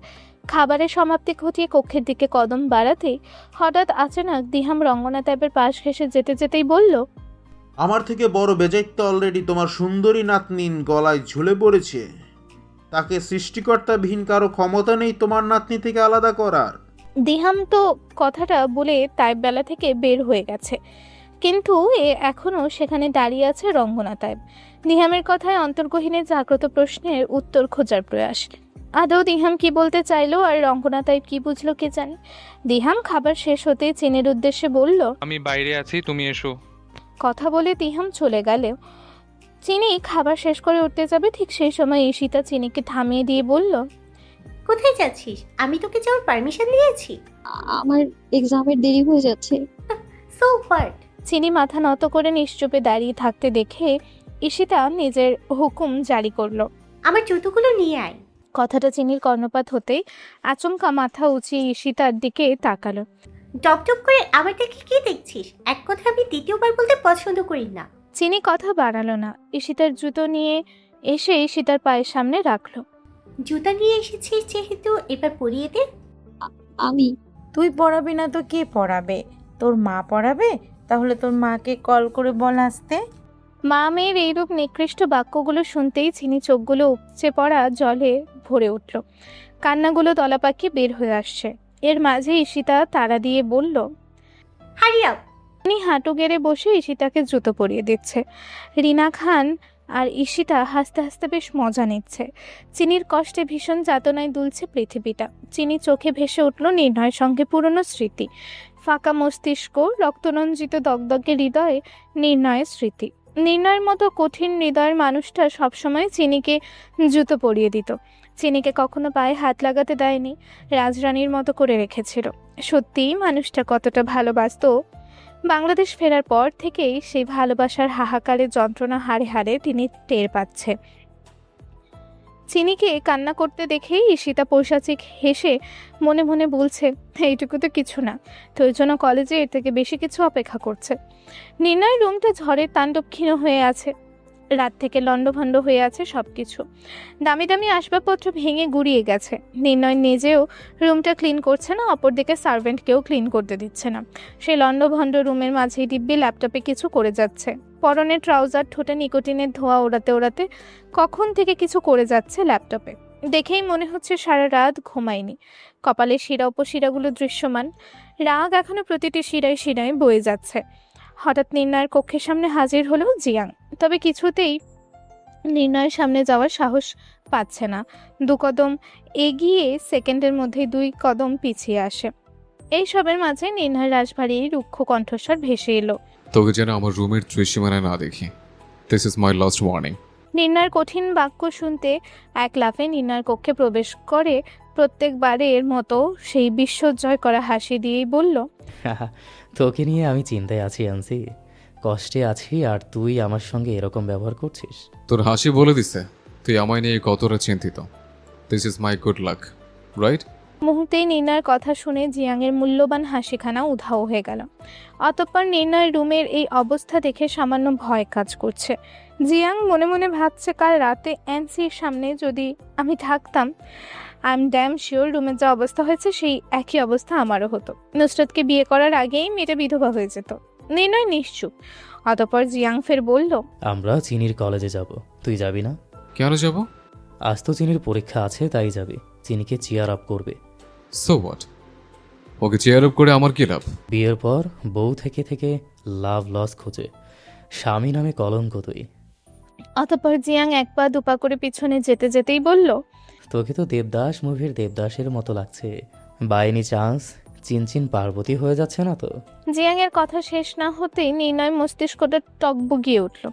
খাবারের সমাপ্তি ঘটিয়ে কক্ষের দিকে কদম বাড়াতেই হঠাৎ আচানক দিহাম রঙ্গনা তাইবের পাশ ঘেঁষে যেতে যেতেই বলল, আমার থেকে বড় বেজাইত্য অলরেডি তোমার সুন্দরী নাতনির গলায় ঝুলে পড়েছে। তাকে সৃষ্টিকর্তাবিহীন কারো ক্ষমতা নেই তোমার নাতনি থেকে আলাদা করার। দিহাম তো কথাটা বলে তাইব বেলা থেকে বের হয়ে গেছে, কিন্তু এখনও সেখানে দাঁড়িয়ে আছে রঙ্গনা তাইব। দিহামের কথায় অন্তর্গহীনের জাগ্রত প্রশ্নের উত্তর খোঁজার প্রয়াস। আদৌ দিহাম কি বলতে চাইলো আর রঙ্গনা তাইব কি বুঝলো কে জানে। দিহাম খাবার শেষ হতে চিনির উদ্দেশ্যে বলল, আমি বাইরে আছি, তুমি এসো। কথা বলে দিহাম চলে গেলেও চিনি খাবার শেষ করে উঠতে যাবে, ঠিক সেই সময় ঈশিতা চিনিকে থামিয়ে দিয়ে বলল, কোথায় যাচ্ছিস? আমি তোকে যাওয়ার পারমিশন দিয়েছি। আমার এক্সামের দেরি হয়ে যাচ্ছে। So what? চিনি মাথা নত করে নিশ্চুপে দাঁড়িয়ে থাকতে দেখে ঈশিতা নিজের হুকুম জারি করলো, আমার জুতোগুলো নিয়ে আয়। কথাটা চিনির কর্ণপাত হতেই আচমকা মাথা উঁচিয়ে ঈশিতার দিকে তাকালো। টপ করে আমার দেখে কি দেখছিস? এক কথা আমি দ্বিতীয়বার বলতে পছন্দ করি না। চিনি কথা বাড়ালো না, ঈশিতার জুতো নিয়ে এসে ঈশিতার পায়ের সামনে রাখলো। জুতা নিয়ে এসেছিস যেহেতু এবার পরিয়ে দে। আমি তুই পড়াবি না তো কে পড়াবে? তোর মা পড়াবে? তাহলে তোর মাকে কল করে বল আসতে। মা মেয়ের এইরূপ নিকৃষ্ট বাক্যগুলো শুনতেই চিনি চোখগুলো উপচে পড়া জলে ভরে উঠল। কান্নাগুলো তলাপাকি বের হয়ে আসছে। এর মাঝে ঈশিতা তাড়া দিয়ে বলল, হারি আপ। উনি হাঁটু গেড়ে বসে ঈশিতাকে জুতো পরিয়ে দিচ্ছে। রিনা খান আর ঈশিতা হাসতে হাসতে বেশ মজা নিচ্ছে। চিনির কষ্টে ভীষণ যাতনায় দুলছে পৃথিবীটা। চিনি চোখে ভেসে উঠল নির্ণয়ের সঙ্গে পুরনো স্মৃতি। ফাঁকা মস্তিষ্ক, রক্তরঞ্জিত দগদগে হৃদয়ে নির্ণয়ের স্মৃতি। নির্ণয়ের মতো কঠিন হৃদয়ের মানুষটা সবসময় চিনিকে জুতো পরিয়ে দিত। চিনিকে কখনো পায়ে হাত লাগাতে দেয়নি, রাজরানীর মতো করে রেখেছিল। সত্যিই মানুষটা কতটা ভালোবাসত। বাংলাদেশ ফেরার পর থেকেই সেই ভালোবাসার হাহাকারের যন্ত্রণা হাড়ে হাড়ে তিনি টের পাচ্ছে। চিনিকে কান্না করতে দেখেই ঈশিতা পৈশাচিক হেসে মনে মনে বলছে, এইটুকু তো কিছু না, তোর জন্য কলেজে এর থেকে বেশি কিছু অপেক্ষা করছে। নির্ণয় রুমটা ঝড়ের তাণ্ডব ক্ষীণ হয়ে আছে। রাত থেকে লণ্ডভণ্ড হয়ে আছে সবকিছু। দামি দামি আসবাবপত্র ভেঙে গুড়িয়ে গেছে। নির্ণয় নিজেও রুমটা ক্লিন করছে না, অপরদিকে সার্ভেন্টকেও ক্লিন করতে দিচ্ছে না। সেই লণ্ডভণ্ড রুমের মাঝেই দিব্যি ল্যাপটপে কিছু করে যাচ্ছে। পরনে ট্রাউজার, ঠোঁটে নিকোটিনের ধোঁয়া ওড়াতে ওড়াতে কখন থেকে কিছু করে যাচ্ছে ল্যাপটপে। দেখেই মনে হচ্ছে সারা রাত ঘুমায়নি। কপালে শিরা উপশিরাগুলো দৃশ্যমান। রাগ এখনো প্রতিটি শিরায় শিরায় বয়ে যাচ্ছে। হঠাৎ নির্ণয়ের কক্ষের সামনে হাজির হলো জিয়াং। তবে কিছুতেই নির্ণয়ের সামনে যাওয়ার সাহস পাচ্ছে না। 2 কদম এগিয়ে সেকেন্ডের মধ্যেই 2 কদম পিছিয়ে আসে। এই সবের মাঝে নির্ণয়ের রাশভারী রুক্ষ কণ্ঠস্বর ভেসে এলো, তোকে যেন আমার রুমের ত্রিসীমানায় না দেখি। This is my last warning. নির্ণয়ের কঠিন বাক্য শুনতে এক লাফে নির্ণয়ের কক্ষে প্রবেশ করে প্রত্যেকবারের মতো সেই বিশ্বজয় করা হাসি দিয়েই বলল, তোকে নিয়ে আমি চিন্তায় আছি আনসি, কষ্টে আছি, আর তুই আমার সঙ্গে এরকম ব্যবহার করছিস। তোর হাসি বলে দিছে তুই আমায় নিয়ে কতটা চিন্তিত। This is my good luck, right? মুহূর্তেই নির্ণয়ের কথা শুনে জিয়াংয়ের মূল্যবান হাসিখানা উধাও হয়ে গেল। অতঃপর নির্ণয়ের রুমের এই অবস্থা দেখে সামান্য ভয় কাজ করছে। জিয়াং মনে মনে ভাবছে, কাল রাতে এনসির সামনে যদি আমি থাকতাম, আই এম ড্যাম শিওর রুমের যা অবস্থা হয়েছে সেই একই অবস্থা আমারও হতো। নুসরাতকে বিয়ে করার আগেই মেয়েটা বিধবা হয়ে যেত। নির্ণয় নিশ্চুপ। অতঃপর জিয়াং ফের বলল, আমরা চিনির কলেজে যাব, তুই যাবি না? কেন যাব? আজ তো চিনির পরীক্ষা আছে, তাই যাবি। চিনিকে চিয়ার আপ করবে। So what? Okay chair up করে আমার কি লাভ? বিয়ের পর বউ থেকে থেকে লাভ লস খোঁজে, স্বামী নামে কলঙ্ক তুই। অতঃপর জিয়াং 1 পা 2 পা করে পিছনে যেতে যেতেই বলল, তোকে তো দেবদাস মুভির দেবদাসের মতো লাগছে। বাই এনি চান্স চিনচিন পার্বতী হয়ে যাচ্ছে না তো? জিয়াং এর কথা শেষ না হতেই নির্ণয় মস্তিষ্কটা টকবগিয়ে উঠল।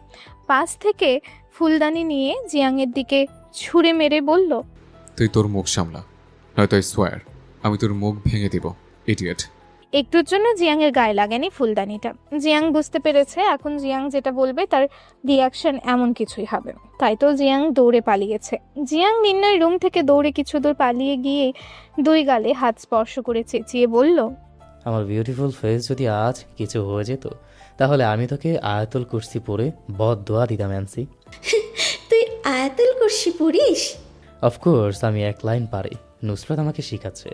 পাশ থেকে ফুলদানি নিয়ে জিয়াংয়ের দিকে ছুঁড়ে মেরে বলল, তুই তোর মুখ সামলা, নয়তো আই সোয়ার আমি তোর মুখ ভেঙে দিব, ইডিয়েট। একটুর জন্য জিয়াংয়ের গায়ে লাগেনি ফুলদানিটা। জিয়াং বুঝতে পেরেছে এখন জিয়াং যেটা বলবে তার রিয়াকশন এমন কিছুই হবে, তাই তো জিয়াং দৌড়ে পালিয়েছে। জিয়াং নির্ণয় রুম থেকে দৌড়ে কিছু দূর পালিয়ে গিয়ে 2 গালে হাত স্পর্শ করে চেঁচিয়ে বলল, আমার বিউটিফুল ফেস যদি আজ কিছু হয়ে যেত তাহলে আমি তোকে আয়াতুল কুরসি পরে বদদোয়া দিতাম অ্যান্সি। তুই আয়াতুল কুরসি পড়িস? অফকোর্স আমি 1 লাইন পারি, নুসরাত আমাকে শিখাচ্ছে।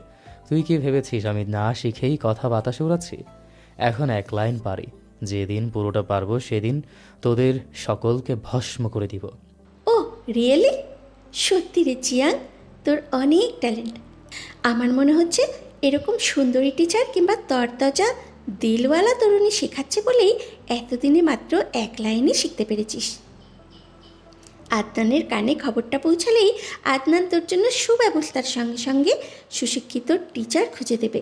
তুই কি ভেবেছিস আমি না শিখেই কথা বাতাসে উড়াচ্ছি? এখন 1 লাইন পারি, যেদিন পুরোটা পারবো সেদিন তোদের সকলকে ভস্ম করে দিব। ও রিয়েলি? সত্যি রে জিয়াং, তোর অনেক ট্যালেন্ট। আমার মনে হচ্ছে এরকম সুন্দরী টিচার কিংবা তরতাজা দিলওয়ালা তরুণী শেখাচ্ছে বলেই এতদিনে মাত্র 1 লাইনে শিখতে পেরেছিস। আদনানের কানে খবরটা পৌঁছালেই আদনান তোর জন্য সুব্যবস্থার সঙ্গে সঙ্গে সুশিক্ষিত টিচার খুঁজে দেবে,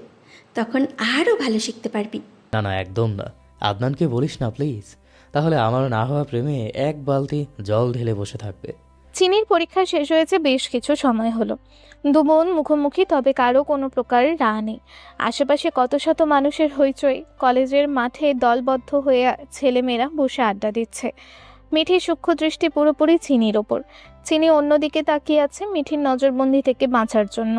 তখন আরও ভালো শিখতে পারবি। না না, একদম না। আদনানকে বলিস না প্লিজ, তাহলে আমার না হওয়া প্রেমে 1 বালতি জল ঢেলে বসে থাকবে। চিনির পরীক্ষা শেষ হয়েছে বেশ কিছু সময় হলো। 2 বোন মুখোমুখি, তবে কারো কোনো প্রকার রা নেই। আশেপাশে কত শত মানুষের হইচই। কলেজের মাঠে দলবদ্ধ হয়ে ছেলেমেয়েরা বসে আড্ডা দিচ্ছে। মিঠির সূক্ষ্ম দৃষ্টি পুরোপুরি চিনির ওপর। চিনি অন্যদিকে তাকিয়ে আছে মিঠির নজরবন্দি থেকে বাঁচার জন্য।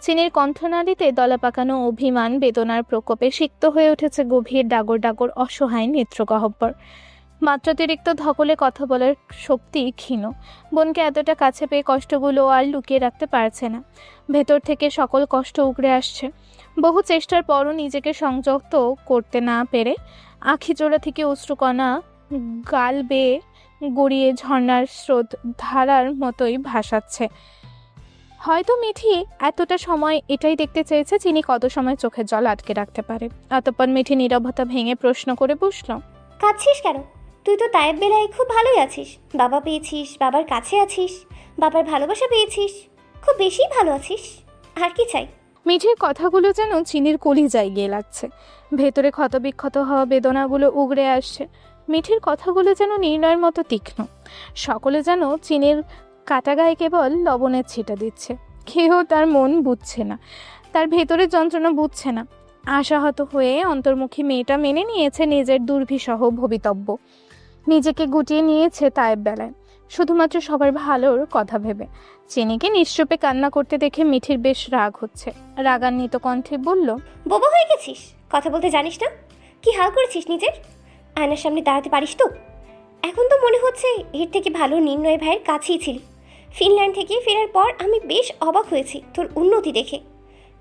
চিনির কণ্ঠনালীতে দলা পাকানো অভিমান বেদনার প্রকোপে সিক্ত হয়ে উঠেছে গভীর ডাগর ডাগর অসহায় নেত্রগহ্বর। মাত্রাতিরিক্ত ধকলে কথা বলার শক্তি ক্ষীণ। বোনকে এতটা কাছে পেয়ে কষ্টগুলো আর লুকিয়ে রাখতে পারছে না। ভেতর থেকে সকল কষ্ট উগড়ে আসছে। বহু চেষ্টার পরও নিজেকে সংযত করতে না পেরে আখিজোড়া থেকে অশ্রুকণা গাল বেয়ে গড়িয়ে ঝর্ণার স্রোত ধারার মতোই ভাসাচ্ছে। হয়তো মিঠি এতটা সময় এটাই দেখতে চেয়েছে চিনি কত সময় চোখের জল আটকে রাখতে পারে। অতঃপর মিঠি নীরবতা ভেঙে প্রশ্ন করে বসল, কাঁদছিস কেন? তুই তো তায়েব বেলায় খুব ভালোই আছিস, বাবা পেয়েছিস, বাবার কাছে আছিস, বাবার ভালোবাসা পেয়েছিস, খুব বেশি ভালো আছিস, আর কি চাই? মিঠির কথাগুলো যেন চিনির কলিজায় গিয়ে লাগছে। ভেতরে ক্ষতবিক্ষত হওয়া বেদনাগুলো উগড়ে আসছে। মিঠির কথাগুলো যেন নির্ণয়ের মতো তীক্ষ্ণ। সকলে যেন চিনির কাটা গায়ে কেবল লবণের ছিটা দিচ্ছে। কেউ তার মন বুঝছে না, তার ভেতরের যন্ত্রণা বুঝছে না। আশাহত হয়ে অন্তর্মুখী মেয়েটা মেনে নিয়েছে নিজের দুর্বিষহ ভবিতব্য। নিজেকে গুটিয়ে নিয়েছে তায়েব বেলায়, শুধুমাত্র সবার ভালোর কথা ভেবে। চিনিকে নিশ্চুপে কান্না করতে দেখে মিঠির বেশ রাগ হচ্ছে। রাগান্বিত কণ্ঠে বলল, বোবা হয়ে গেছিস? কথা বলতে জানিস না? কি হাল করেছিস নিজের? আয়নার সামনে দাঁড়াতে পারিস তো? এখন তো মনে হচ্ছে এর থেকে ভালো নির্ণয় ভাইয়ের কাছেই ছিলি। ফিনল্যান্ড থেকে ফেরার পর আমি বেশ অবাক হয়েছি তোর উন্নতি দেখে।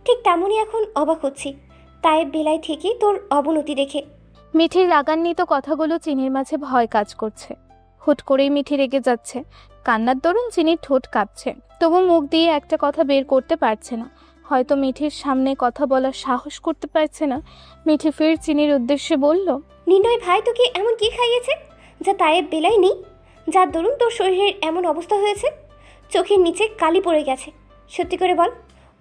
ঠিক তেমনই এখন অবাক হচ্ছি তায়েব বেলায় থেকে তোর অবনতি দেখে। মিঠির রাগান্বিত কথাগুলো চিনির মাঝে ভয় কাজ করছে। হুট করেই মিঠি রেগে যাচ্ছে। কান্নার দরুন চিনির ঠোঁট কাঁপছে, তবু মুখ দিয়ে একটা কথা বের করতে পারছে না। হয়তো মিঠির সামনে কথা বলার সাহস করতে পারছে না। মিঠি ফের চিনির উদ্দেশ্যে বলল, নির্ণয় ভাই তোকে এমন কি খাইয়েছে যা তায়েব বেলায় নেই, যার দরুন তোর শরীরের এমন অবস্থা হয়েছে? চোখের নিচে কালি পড়ে গেছে। সত্যি করে বল,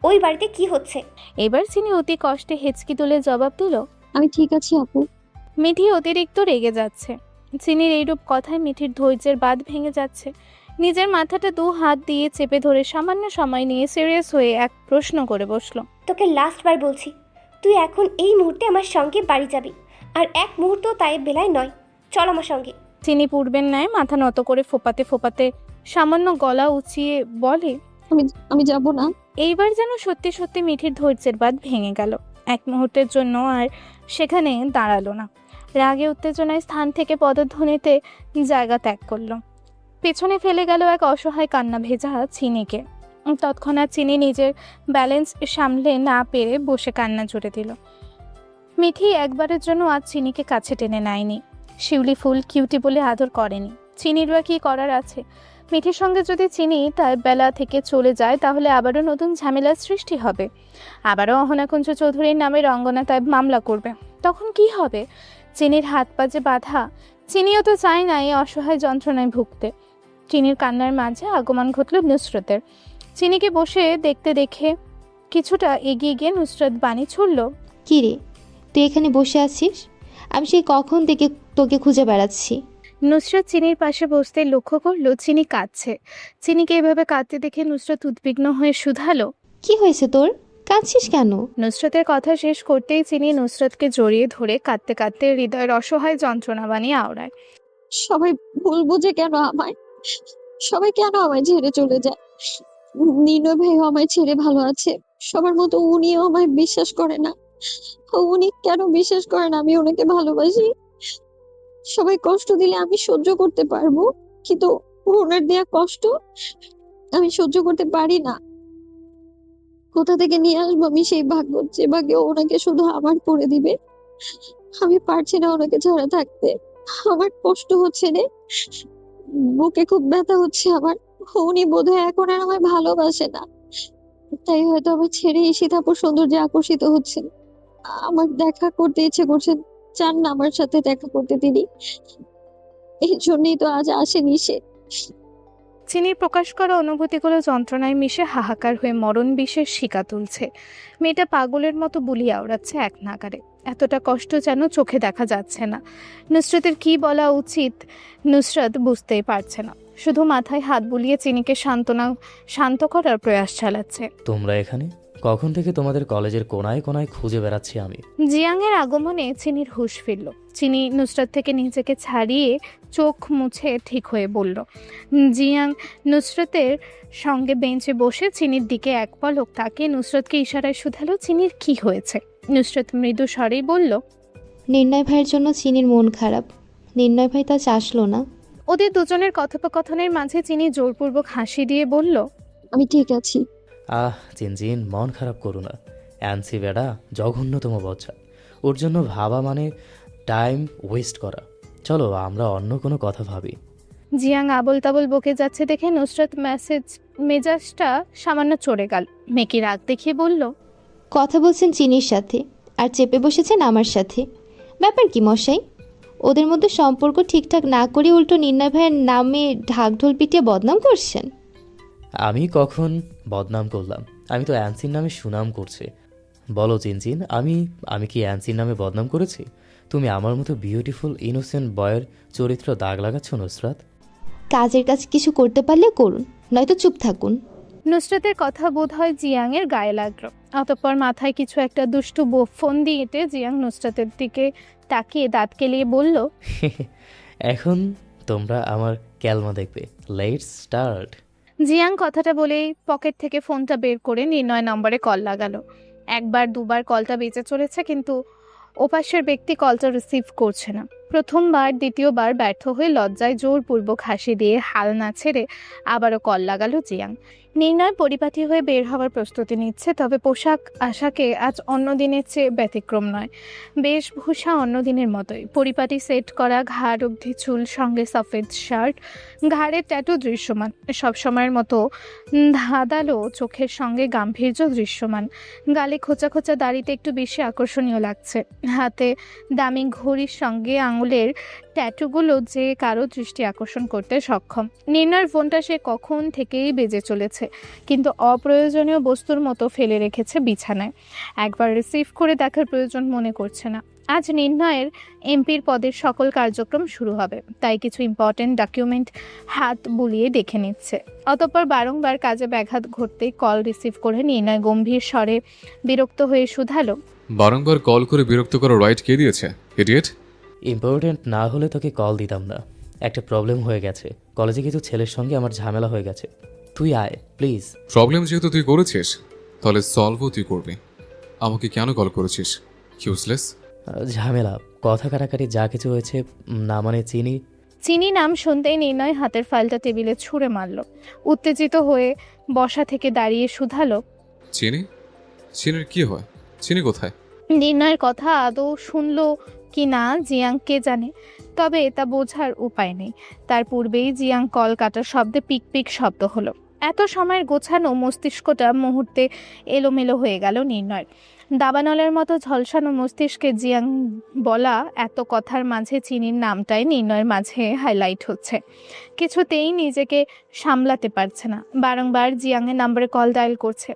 ওই বাড়িতে কি হচ্ছে? এবার চিনি অতি কষ্টে হেঁচকি তুলে জবাব দিল, আমি ঠিক আছি আপু। মিঠি অতিরিক্ত রেগে যাচ্ছে। চিনির এইরূপ কথায় মিঠির ধৈর্যের বাঁধ ভেঙে যাচ্ছে। নিজের মাথাটা 2 হাত দিয়ে চেপে ধরে সামান্য সময় নিয়ে সিরিয়াস হয়ে এক প্রশ্ন করে বসল, তোকে লাস্টবার বলছি, তুই এখন এই মুহূর্তে আমার সঙ্গে বাড়ি যাবি, আর 1 মুহূর্ত তায়েব বেলায় নয়। চল আমার সঙ্গে। চিনি পূর্বের ন্যায় মাথা নত করে ফোপাতে ফোপাতে সামান্য গলা উঁচিয়ে বলে, আমি যাব না। এইবার যেন সত্যি সত্যি মিঠির ধৈর্যের বাঁধ ভেঙে গেল। 1 মুহূর্তের জন্য আর সেখানে দাঁড়ালো না। রাগে উত্তেজনায় স্থান থেকে পদধ্বনিতে জায়গা ত্যাগ করলো। পেছনে ফেলে গেল এক অসহায় কান্না ভেজা চিনিকে। তৎক্ষণাৎ চিনি নিজের ব্যালেন্স সামলে না পেরে বসে কান্না জুড়ে দিল। মিঠি একবারের জন্য আজ চিনিকে কাছে টেনে নেয়নি। শিউলি ফুল কিউটি বলে আদর করেনি। চিনির বা কি করার আছে? মিঠির সঙ্গে যদি চিনি তার বেলা থেকে চলে যায় তাহলে আবারও নতুন ঝামেলার সৃষ্টি হবে। আবারও অহনাকুঞ্জ চৌধুরীর নামে রঙ্গনা তাই মামলা করবে। তখন কি হবে? চিনির হাত পা যে বাঁধা। চিনিও তো চায় না এই অসহায় যন্ত্রণায় ভুগতে। চিনির কান্নার মাঝে আগমন ঘটল নুসরতের। চিনিকে বসে দেখতে দেখে কিছুটা এগিয়ে গিয়ে নুসরত বাণী ছুড়ল, কি রে, তুই এখানে বসে আছিস? আমি সেই কখন থেকে তোকে খুঁজে বেড়াচ্ছি। নুসরাত চিনির পাশে বসতে লক্ষ্য করলো চিনি কাঁদছে। চিনিকে এভাবে কাঁদতে দেখে নুসরাত উদ্বিগ্ন হয়ে শুধালো, কি হয়েছে তোর? কাঁদছিস কেন? নুসরাতের কথা শেষ করতেই চিনি নুসরাতকে জড়িয়ে ধরে কাঁদতে কাঁদতে হৃদয়ের অসহায় যন্ত্রণা বানিয়ে আওড়ায়। সবাই ভুল বুঝে কেন আমায়, সবাই কেন আমায় ছেড়ে চলে যায়? নির্ণয় ভাইও আমায় ছেড়ে ভালো আছে, সবার মতো উনিও আমায় বিশ্বাস করে না। উনি কেন বিশ্বাস করেন আমি ওনাকে ভালোবাসি? সবাই কষ্ট দিলে আমি সহ্য করতে পারবো, কিন্তু ওনার দেয়া কষ্ট আমি সহ্য করতে পারি না। কোথা থেকে নিয়ে আসবো আমি সেই ভাগ্য, যে ভাগ্য ওনাকে শুধু আমার করে দিবে? আমি পারছি না ওনাকে ছাড়া থাকতে। আমার কষ্ট হচ্ছে রে, বুকে খুব ব্যথা হচ্ছে আমার। উনি বোধহয় এখন আর আমায় ভালোবাসে না, তাই হয়তো আমার ছেড়ে এই সীতাপুর সৌন্দর্যে আকর্ষিত হচ্ছেন। আমার দেখা করতে ইচ্ছে করছেন, চান না আমার সাথে দেখা করতে তিনি। এই জন্যই তো আজ আসেনি সে। চিনির প্রকাশ করা অনুভূতিগুলো যন্ত্রণায় মিশে হাহাকার হয়ে মরণ বিষের শিকা তুলছে। মেয়েটা পাগলের মতো বুলি আওড়াচ্ছে এক নাগারে। এতটা কষ্ট যেন চোখে দেখা যাচ্ছে না। নুসরাতের কি বলা উচিত নুসরাত বুঝতেই পারছে না, শুধু মাথায় হাত বুলিয়ে চিনিকে শান্ত করার প্রয়াস চালাচ্ছে। তোমরা এখানে? কখন থেকে তোমাদের কলেজের কোনায় কোনায় খুঁজে বেড়াচ্ছি আমি। জিয়াংয়ের আগমনে চিনির হুঁশ ফিরল। চিনি নুসরাত থেকে নিজেকে ছাড়িয়ে চোখ মুছে ঠিক হয়ে বলল। জিয়াং নুসরাতের সঙ্গে বেঞ্চে বসে চিনির দিকে এক পলক তাকিয়ে নুসরাতকে ইশারায় শুধালো, চিনির কি হয়েছে? নুসরাত মৃদু স্বরেই বলল, নির্ণয় ভাইয়ের জন্য চিনির মন খারাপ। নির্ণয় ভাই তা চাসলো না। ওদের দুজনের কথোপকথনের মাঝে চিনি জোরপূর্বক হাসি দিয়ে বলল, আমি ঠিক আছি। চিনচিন, মন খারাপ করো না। অ্যান্সি বেড়া জঘন্যতম বচ্চা। ওর জন্য ভাবা মানে টাইম ওয়েস্ট করা। চলো আমরা অন্য কোনো কথা ভাবি। জিয়াং আবল তাবল বকে যাচ্ছে দেখে নুসরাত মেজাজটা সামান্য চড়ে গেল। মেকি রাগ দেখিয়ে বলল, কথা বলছেন চিনির সাথে আর চেপে বসেছেন আমার সাথে। ব্যাপার কি মশাই? ওদের মধ্যে সম্পর্ক ঠিকঠাক না করে উল্টো নির্ণয় ভাইয়ের নামে ঢাকঢোল পিটিয়ে বদনাম করছেন। আমি কখন বদনাম করলাম? আমি তো অ্যান্সির নামে সুনাম করছি। বলো চিনচিন, আমি কি অ্যান্সির নামে বদনাম করেছি? তুমি আমার মতো বিউটিফুল ইনোসেন্ট বয়ের চরিত্র দাগ লাগাচ্ছ নুসরাত। কাজের কাজ কিছু করতে পারলে করুন, নয়তো চুপ থাকুন। নুসরাতের কথা বোধ হয় জিয়াংয়ের গায়ে লাগলো। অতঃপর মাথায় কিছু একটা দুষ্টু ফোন দিয়ে জিয়াং নুসরাতের দিকে তাকিয়ে দাঁত কেলিয়ে বলল, এখন তোমরা আমার ক্যালমা দেখবে। Let's start. জিয়াং কথাটা বলেই পকেট থেকে ফোনটা বের করে নির্ণয় নম্বরে কল লাগালো। একবার দুবার কলটা বেঁচে চলেছে, কিন্তু ওপাশের ব্যক্তি কলটা রিসিভ করছে না। প্রথমবার দ্বিতীয়বার ব্যর্থ হয়ে লজ্জায় জোরপূর্বক হাসি দিয়ে হাল না ছেড়ে আবারও কল লাগালো জিয়াং। নির্ণয় পরিপাটি হয়ে বের হওয়ার প্রস্তুতি নিচ্ছে, তবে পোশাক আশাকে আজ অন্য দিনের চেয়ে ব্যতিক্রম নয়। বেশভূষা অন্য দিনের মতোই, পরিপাটি সেট করা, ঘাড় অবধি চুল, সঙ্গে সফেদ শার্ট, ঘাড়ের ট্যাটু দৃশ্যমান। সবসময়ের মতো ধাঁধালো চোখের সঙ্গে গাম্ভীর্য দৃশ্যমান। গালে খোঁচা খোঁচা দাড়িতে একটু বেশি আকর্ষণীয় লাগছে। হাতে দামি ঘড়ির সঙ্গে আঙুলের ট্যাটুগুলো যে কারো দৃষ্টি আকর্ষণ করতে সক্ষম। নির্ণয়ের ফোনটা সে কখন থেকেই বেজে চলেছে, কিন্তু অপ্রয়োজনীয় বস্তুর মতো ফেলে রেখেছে বিছানায়। একবার রিসিভ করে দেখার প্রয়োজন মনে করছে না। আজ নির্ণয়ের এমপির পদের সকল কার্যক্রম শুরু হবে, তাই কিছু ইম্পর্টেন্ট ডকুমেন্ট হাত বুলিয়ে দেখে নিচ্ছে। অতঃপর বারংবার কাজে ব্যাঘাত ঘটতেই কল রিসিভ করে নির্ণয় গম্ভীর স্বরে বিরক্ত হয়ে শুধালো, বারংবার কল করে বিরক্ত করার রাইট কে দিয়েছে, ইডিয়েট? ইম্পর্টেন্ট না হলে তোকে কল দিতাম না। একটা প্রবলেম হয়ে গেছে। কলেজে কিছু ছেলের সঙ্গে আমার ঝামেলা হয়ে গেছে। তুই আয় প্লিজ। প্রবলেম যেহেতু তুই করেছিস, তাহলে সলভও তুই করবি। আমাকে কেন কল করেছিস? ইউজলেস। ঝামেলা, কথা কাটাকাটি যা কিছু হয়েছে, না মানে চিনি নাম শুনতেই নির্ণয় হাতের ফাইলটা টেবিলে ছুঁড়ে মারল। উত্তেজিত হয়ে বসা থেকে দাঁড়িয়ে শুধালো, চিনির কি হয়? চিনি কোথায়? নির্ণয়ের কথা আদৌ শুনলো কি না জিয়াং কে জানে, তবে তা বোঝার উপায় নেই। তার পূর্বেই জিয়াং কল কাটার শব্দে পিক পিক শব্দ হলো। এত সময়ের গোছানো মস্তিষ্কটা মুহূর্তে এলোমেলো হয়ে গেল নির্ণয়। দাবানলের মতো ঝলসানো মস্তিষ্কে জিয়াং বলা এত কথার মাঝে চিনির নামটাই নির্ণয়ের মাঝে হাইলাইট হচ্ছে। কিছুতেই নিজেকে সামলাতে পারছে না, বারংবার জিয়াংয়ের নাম্বারে কল ডায়াল করছে।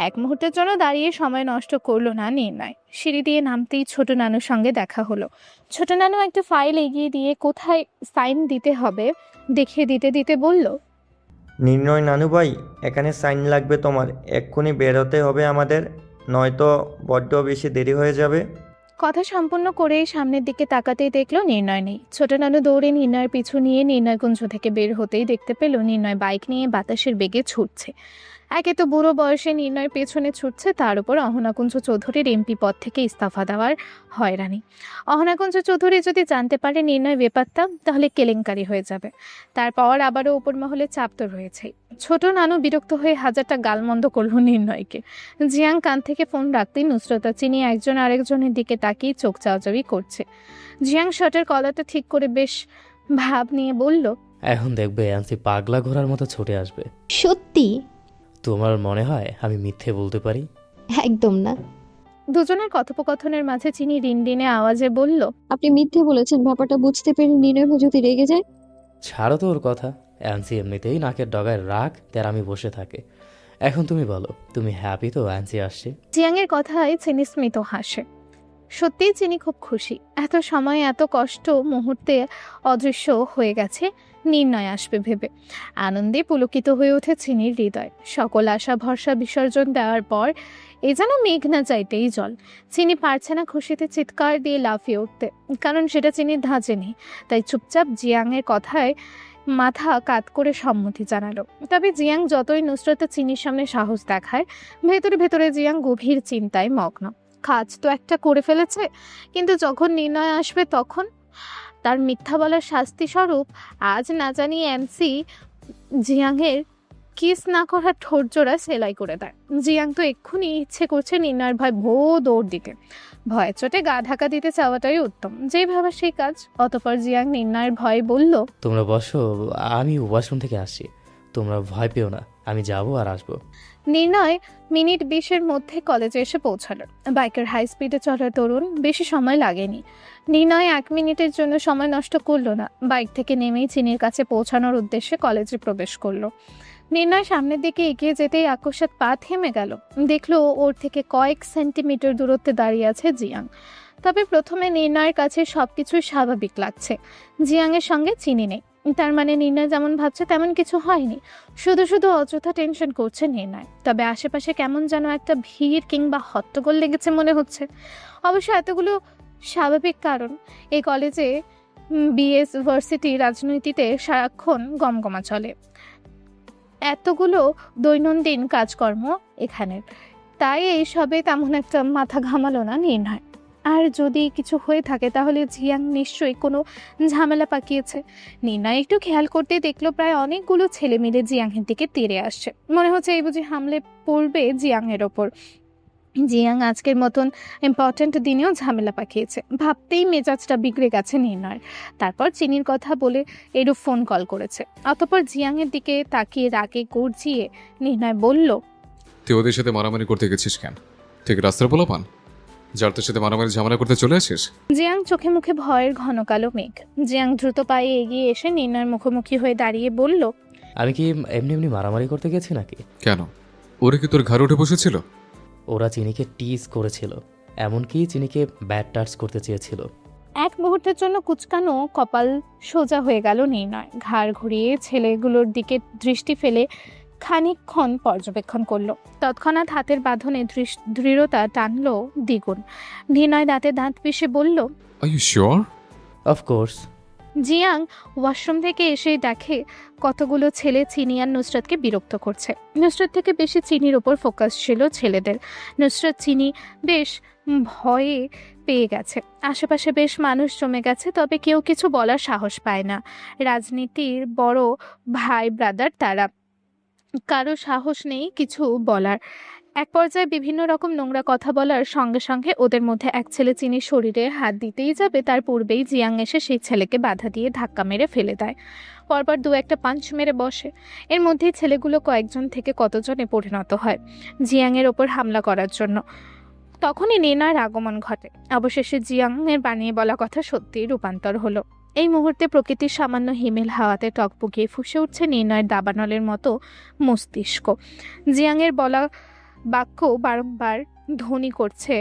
এক মুহূর্তের জন্য দাঁড়িয়ে সময় নষ্ট করলো না নির্ণয়। সিঁড়ি দিয়ে নামতেই ছোট নানুর সঙ্গে দেখা হলো। ছোট নানু একটা ফাইল এগিয়ে দিয়ে কোথায় সাইন দিতে হবে দেখিয়ে দিতে দিতে বলল, নির্ণয় নানু ভাই, এখানে সাইন লাগবে তোমার। এক্ষুনি বেরোতে হবে আমাদের, নয়তো বড্ড বেশি দেরি হয়ে যাবে। কথা সম্পূর্ণ করেই সামনের দিকে তাকাতেই দেখলো নির্ণয় নেই। ছোট নানু দৌড়ে নির্ণয়ের পিছু নিয়ে নির্ণয়কুঞ্জ থেকে বের হতেই দেখতে পেল নির্ণয় বাইক নিয়ে বাতাসের বেগে ছুটছে। একে তো বুড়ো বয়সে নির্ণয়ের পেছনে ছুটছে, তার উপর অহনাকুঞ্জ চৌধুরীর এমপি পদ থেকে ইস্তফা দেওয়ার হয়রানি। অহনাকুঞ্জ চৌধুরী যদি জানতে পারে নির্ণয় বেপাত্তা, তাহলে কেলেঙ্কারি হয়ে যাবে। তারপর আবারও উপর মহলে চাপ তো রয়েছেই। ছোট নানু বিরক্ত হয়ে হাজারটা গালমন্দ করল নির্ণয়কে। জিয়াং কান থেকে ফোন রাখতেই নুসরতা চিনি একজন আরেকজনের দিকে তাকিয়ে চোখ চাওয়াচাওয়ি করছে। জিয়াং শার্টের কলারটা ঠিক করে বেশ ভাব নিয়ে বলল, এখন দেখবে অ্যান্সি পাগলা ঘোড়ার মতো ছুটে আসবে। সত্যি? তোমার মনে হয় আমি মিথ্যে বলতে পারি? একদম না। দুজনের কথোপকথনের মাঝে চিনি রিনরিনে আওয়াজে বলল, আপনি মিথ্যে বলেছেন। ব্যাপারটা বুঝতে পেরে নির্ণয় ভাই যদি রেগে যায়? ছাড়ো তো ওর কথা। অ্যান্সি এমনিতেই নাকের ডগায় রাগ তেরামি বসে থাকে। এখন তুমি বলো, তুমি হ্যাপি তো অ্যান্সি আসছে? জিয়াংয়ের কথায় চিনি স্মিত হাসে। সত্যিই চিনি খুব খুশি। এত সময় এত কষ্ট মুহূর্তে অদৃশ্য হয়ে গেছে নির্ণয় আসবে ভেবে। আনন্দে পুলকিত হয়ে ওঠে চিনির হৃদয়। সকল আশা ভরসা বিসর্জন দেওয়ার পর এ যেন মেঘ না চাইতেই জল। চিনি পারছে না খুশিতে চিৎকার দিয়ে লাফিয়ে উঠতে, কারণ সেটা চিনির ধাঁচে নেই। তাই চুপচাপ জিয়াংয়ের কথায় মাথা কাত করে সম্মতি জানালো। তবে জিয়াং যতই নুসরতে চিনির সামনে সাহস দেখায়, ভেতরে ভেতরে জিয়াং গভীর চিন্তায় মগ্ন। কাজ তো একটা করে ফেলেছে, কিন্তু যখন নির্ণয় আসবে তখন তার মিথ্যা বলার শাস্তি স্বরূপ আজ না জানি এমসি জিয়াংয়ের কিস না করার ঠোঁট জোড়া সেলাই করে দেয়। জিয়াং তো এক্ষুনি ইচ্ছে করছে নির্ণয়ের ভয় ভো দৌড় দিতে। ভয় চোটে গা ঢাকা দিতে চাওয়াটাই উত্তম, যেই ভাবা সেই কাজ। অতপর জিয়াং নির্ণয়ের ভয় বলল, তোমরা বসো, আমি ওয়াশরুম থেকে আসছি। তোমরা ভয় পেও না, আমি যাবো আর আসবো। নির্ণয় মিনিট 20-এর মধ্যে কলেজে এসে পৌঁছালো। বাইকের হাই স্পিডে চলার দরুন বেশি সময় লাগেনি। নির্ণয় 1 মিনিটের জন্য সময় নষ্ট করলো না। বাইক থেকে নেমেই চিনির কাছে পৌঁছানোর উদ্দেশ্যে কলেজে প্রবেশ করলো। নির্ণয় সামনের দিকে এগিয়ে যেতেই আকস্মাৎ পা থেমে গেল। দেখলো ওর থেকে কয়েক সেন্টিমিটার দূরত্বে দাঁড়িয়ে আছে জিয়াং। তবে প্রথমে নির্ণয়ের কাছে সবকিছুই স্বাভাবিক লাগছে। জিয়াংয়ের সঙ্গে চিনি নেই, তার মানে নির্ণয় যেমন ভাবছে তেমন কিছু হয়নি। শুধু শুধু অযথা টেনশন করছে নির্ণয়। তবে আশেপাশে কেমন যেন একটা ভিড় কিংবা হট্টগোল লেগেছে মনে হচ্ছে। অবশ্য এতগুলো স্বাভাবিক কারণ। এই কলেজে বিএস ভার্সিটি রাজনীতিতে সারাক্ষণ গমগমা চলে, এতগুলো দৈনন্দিন কাজকর্ম এখানের। তাই এইসবে তেমন একটা মাথা ঘামালো না নির্ণয়। আর যদি কিছু হয়ে থাকে তাহলে জিয়াং নিশ্চয়ই কোনো ঝামেলা পাকিয়েছে। নির্ণয় একটু খেয়াল করতে দেখলো প্রায় অনেকগুলো ছেলে মিলে জিয়াংয়ের দিকে তেড়ে আসছে। মনে হচ্ছে এই বুঝি হামলে পড়বে জিয়াংয়ের ওপর। জিয়াং আজকের মতন ইম্পর্ট্যান্ট দিনেও ঝামেলা পাকিয়েছে ভাবতেই মেজাজটা বিগড়ে গেছে নির্ণয়ের। তারপর চিনির কথা বলে এরূপ ফোন কল করেছে। অতপর জিয়াংয়ের দিকে তাকিয়ে রাগে গর্জিয়ে নির্ণয় বলল, তুই ওদের সাথে মারামারি করতে গেছিস কেন? ঠিক রাস্তার পোলাপান, যার তোর সাথে মারামারি ঝামেলা করতে চলে আসিস? জিয়াং চোখে মুখে ভয়ের ঘন কালো মেঘ। জিয়াং দ্রুত পায়ে এগিয়ে এসে নির্ণয়ের মুখোমুখি হয়ে দাঁড়িয়ে বলল, আমি কি এমনি এমনি মারামারি করতে গেছি নাকি? কেন, ওরা কি তোর ঘাড়ে উঠে বসেছিল? ওরা চিনিকে টিজ করেছিল, এমনকি চিনিকে ব্যাড টাচ করতে চেয়েছিল। এক মুহূর্তের জন্য কুচকানো কপাল সোজা হয়ে গেল নির্ণয়। ঘাড় ঘুরিয়ে ছেলেগুলোর দিকে দৃষ্টি ফেলে খানিকক্ষণ পর্যবেক্ষণ করলো। তৎক্ষণাৎ হাতের বাঁধনে দৃঢ়তা টানলো দ্বিগুণ। নির্ণয় দাঁতে দাঁত পিষে বলল, are you sure? Of course. Jiang washroom থেকে এসেই দেখে কতগুলো ছেলে চিনি আর নুসরাতকে বিরক্ত করছে। নুসরাত থেকে বেশি চিনির ওপর ফোকাস ছিল ছেলেদের। নুসরাত চিনি বেশ ভয়ে পেয়ে গেছে। আশেপাশে বেশ মানুষ জমে গেছে, তবে কেউ কিছু বলার সাহস পায় না। রাজনীতির বড় ভাই ব্রাদার তারা। কারো সাহস নেই কিছু বলার। এক পর্যায়ে বিভিন্ন রকম নোংরা কথা বলার সঙ্গে সঙ্গে ওদের মধ্যে এক ছেলে চিনির শরীরে হাত দিতেই যাবে, তার পূর্বেই জিয়াং এসে সেই ছেলেকে বাধা দিয়ে ধাক্কা মেরে ফেলে দেয়। পরপর দু একটা পাঞ্চ মেরে বসে। এর মধ্যেই ছেলেগুলো কয়েকজন থেকে কতজনে পরিণত হয় জিয়াংয়ের ওপর হামলা করার জন্য। তখনই নির্ণয়ের আগমন ঘটে। অবশেষে জিয়াংয়ের বানিয়ে বলা কথা সত্যিই রূপান্তর হলো। এই মুহূর্তে প্রকৃতির সামান্য হিমেল হাওয়াতে টকবগিয়ে ফুঁসে উঠছে নির্ণয়ের দাবানলের মতো মস্তিষ্ক। জিয়াংয়ের বলা বাক্য বারংবার ধ্বনি করছে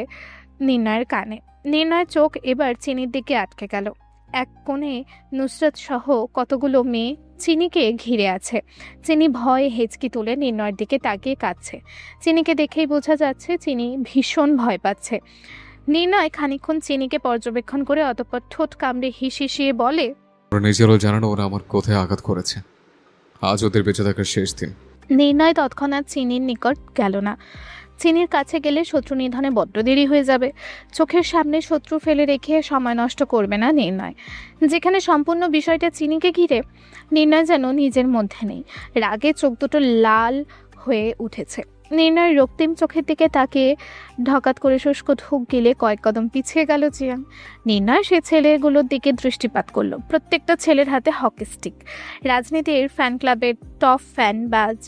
নির্ণয়ের কানে। নির্ণয়ের চোখ এবার চিনির দিকে আটকে গেল। এক কোণে নুসরাত সহ কতগুলো মেয়ে চিনিকে ঘিরে আছে। চিনি ভয়ে হেঁচকি তুলে নির্ণয়ের দিকে তাকিয়ে কাঁদছে। চিনিকে দেখেই বোঝা যাচ্ছে চিনি ভীষণ ভয় পাচ্ছে। নির্ণয় খানিকক্ষণ চিনিকে পর্যবেক্ষণ করে অতঃপর ঠোঁট কামড়ে হিসিয়ে বলে, ওরা নিজেরও জানানো ওরা আমার কোথায় আঘাত করেছে। আজ ওদের বেঁচে থাকার শেষ দিন। নির্ণয় তৎক্ষণাৎ চিনির নিকট গেল না। চিনির কাছে গেলে শত্রু নিধনে বড্ড দেরি হয়ে যাবে। চোখের সামনে শত্রু ফেলে রেখে সময় নষ্ট করবে না নির্ণয়। যেখানে সম্পূর্ণ বিষয়টা চিনিকে ঘিরে, নির্ণয় যেন নিজের মধ্যে নেই। রাগে চোখ দুটো লাল হয়ে উঠেছে। নির্ণয়ের রক্তিম চোখের দিকে তাকিয়ে ঢকাত করে শুষ্ক ঢুক গিলে কয়েক কদম পিছিয়ে গেল জিয়াং। নির্ণয় সে ছেলেগুলোর দিকে দৃষ্টিপাত করলো। প্রত্যেকটা ছেলের হাতে হকি স্টিক। রাজনীতির ফ্যান ক্লাবের টপ ফ্যান বাজ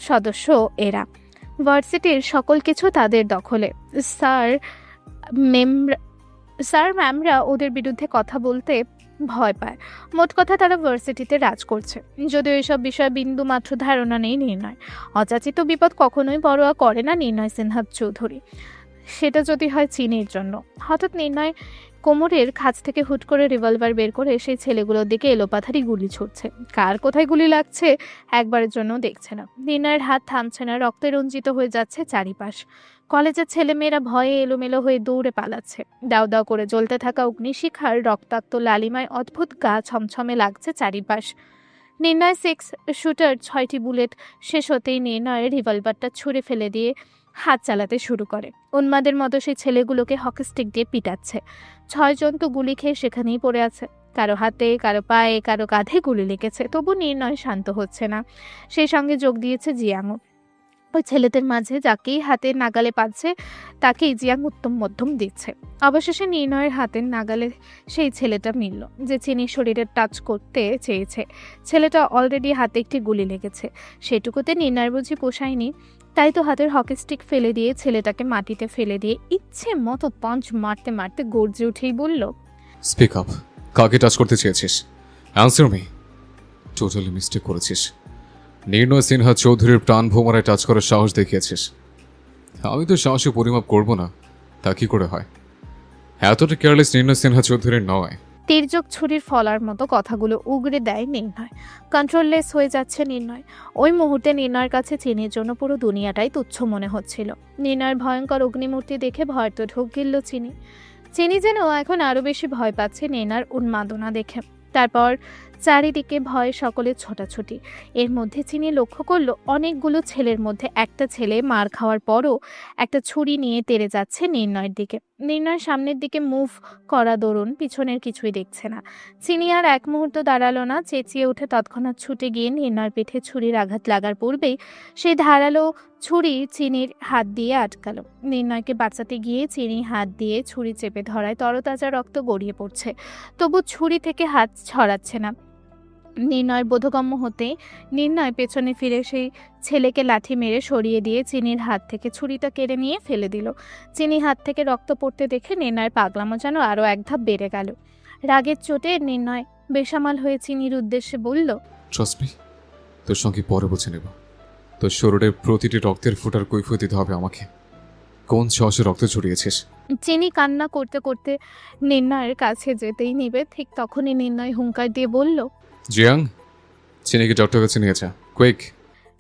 সদস্য এরা। ভার্সিটির সকল কিছু তাদের দখলে। স্যার ম্যামরা ওদের বিরুদ্ধে কথা বলতে ভয় পায়। মোট কথা তারা ভার্সিটিতে রাজ করছে। যদিও এসব বিষয়ে বিন্দু মাত্র ধারণা নেই নির্ণয়। অযাচিত বিপদ কখনোই পরোয়া করে না নির্ণয় সিনহা চৌধুরী। সেটা যদি হয় চিনির জন্য। হঠাৎ নির্ণয় কোমরের খাঁজ থেকে হুট করে রিভলভার বের করে সেই ছেলেগুলোর দিকে এলোপাথারি গুলি ছুটছে। কার কোথায় গুলি লাগছে একবারের জন্য দেখছে না। নির্ণয়ের হাত থামছে না। রক্তে রঞ্জিত হয়ে যাচ্ছে চারিপাশ। কলেজের ছেলেমেয়েরা ভয়ে এলোমেলো হয়ে দৌড়ে পালাচ্ছে। দাও দাও করে জ্বলতে থাকা অগ্নিশিখার রক্তাক্ত লালিমায় অদ্ভুত গা ছমছমে লাগছে চারিপাশ। নির্ণয় 6 শুটার 6টি বুলেট শেষ হতেই নির্ণয়ের রিভলভারটা ছুঁড়ে ফেলে দিয়ে হাত চালাতে শুরু করে। উন্মাদের মতো সেই ছেলেগুলোকে হকি স্টিক দিয়ে পিটাচ্ছে। 6 জন তো গুলি খেয়ে সেখানেই পড়ে আছে। কারো হাতে, কারো পায়ে, কারো কাঁধে গুলি লেগেছে। তবু নির্ণয় শান্ত হচ্ছে না। সেই সঙ্গে যোগ দিয়েছে জিয়াংও। ওই ছেলেদের মাঝে যাকেই হাতের নাগালে পাচ্ছে তাকেই জিয়াং উত্তম মধ্যম দিচ্ছে। অবশেষে নির্ণয়ের হাতের নাগালে সেই ছেলেটা মিলল যে চিনির শরীরে টাচ করতে চেয়েছে। ছেলেটা অলরেডি হাতে একটি গুলি লেগেছে। সেটুকুতে নির্ণয় বুঝি পোষায়নি। তাই তো হাতের হকি স্টিক ফেলে দিয়ে ছেলেটাকে মাটিতে ফেলে দিয়ে ইচ্ছে মতো পাঞ্চ মারতে মারতে গর্জে উঠেই বলল, স্পিক আপ। কাকে টাচ করতে চেয়েছিস? Answer me. টোটালি মিস্টেক করেছিস। নির্ণয় সিনহা চৌধুরীর প্রাণ ভোমরায় টাচ করার সাহস দেখিয়েছিস। আমি তো সাহসে পরিমাপ করব না, তা কি করে হয়? এতটা কেয়ারলেস নির্ণয় সিনহা চৌধুরীর নয়। তির্যক ছুরির ফলার মতো কথাগুলো উগড়ে দেয় নির্ণয়। কন্ট্রোললেস হয়ে যাচ্ছে নির্ণয়। ওই মুহূর্তে নির্ণয়ের কাছে চিনির জন্য পুরো দুনিয়াটাই তুচ্ছ মনে হচ্ছিল। নির্ণয়ের ভয়ঙ্কর অগ্নিমূর্তি দেখে ভয় তো ঢুক গিলল চিনি যেন এখন আরও বেশি ভয় পাচ্ছে নির্ণয়ের উন্মাদনা দেখে। তারপর চারিদিকে ভয়ে সকলের ছোটাছুটি। এর মধ্যে চিনি লক্ষ্য করলো অনেকগুলো ছেলের মধ্যে একটা ছেলে মার খাওয়ার পরও একটা ছুরি নিয়ে তেড়ে যাচ্ছে নির্ণয়ের দিকে। নির্ণয় সামনের দিকে মুভ করা দরুন পিছনের কিছুই দেখছে না। চিনি আর এক মুহূর্ত দাঁড়ালো না। চেঁচিয়ে উঠে তৎক্ষণাৎ ছুটে গিয়ে নির্ণয়ের পিঠে ছুরির আঘাত লাগার পূর্বেই সেই ধারালো ছুরি চিনির হাত দিয়ে আটকালো। নির্ণয়কে বাঁচাতে গিয়ে চিনি হাত দিয়ে ছুরি চেপে ধরায় তরতাজা রক্ত গড়িয়ে পড়ছে। তবু ছুরি থেকে হাত ছড়াচ্ছে না। নির্ণয়ের বোধগম্য হতে নির্ণয় পেছনে ফিরে সেই ছেলেকে লাঠি মেরে সরিয়ে দিয়ে চিনির হাত থেকে ছুরিটা কেড়ে নিয়ে ফেলে দিল। চিনি হাত থেকে রক্ত পড়তে দেখে নির্ণয়ের পাগলামো যেন আরও এক ধাপ বেড়ে গেল। রাগের চোটে নির্ণয় বেসামাল হয়ে চিনির উদ্দেশ্যে বলল, ট্রাস্ট মি, তোর সঙ্গে পরে বুঝে নেব। তোর শরীরের প্রতিটি রক্তের ফোঁটার কৈফিয়ত দিতে হবে আমাকে। কোন সাহসে রক্ত ছড়িয়েছিস? চিনি কান্না করতে করতে নির্ণয়ের কাছে যেতেই নিবে, ঠিক তখনই নির্ণয় হুঙ্কার দিয়ে বলল, জিয়াং, চিনিকে ডক্টর কাছে নিয়ে যা, কুইক।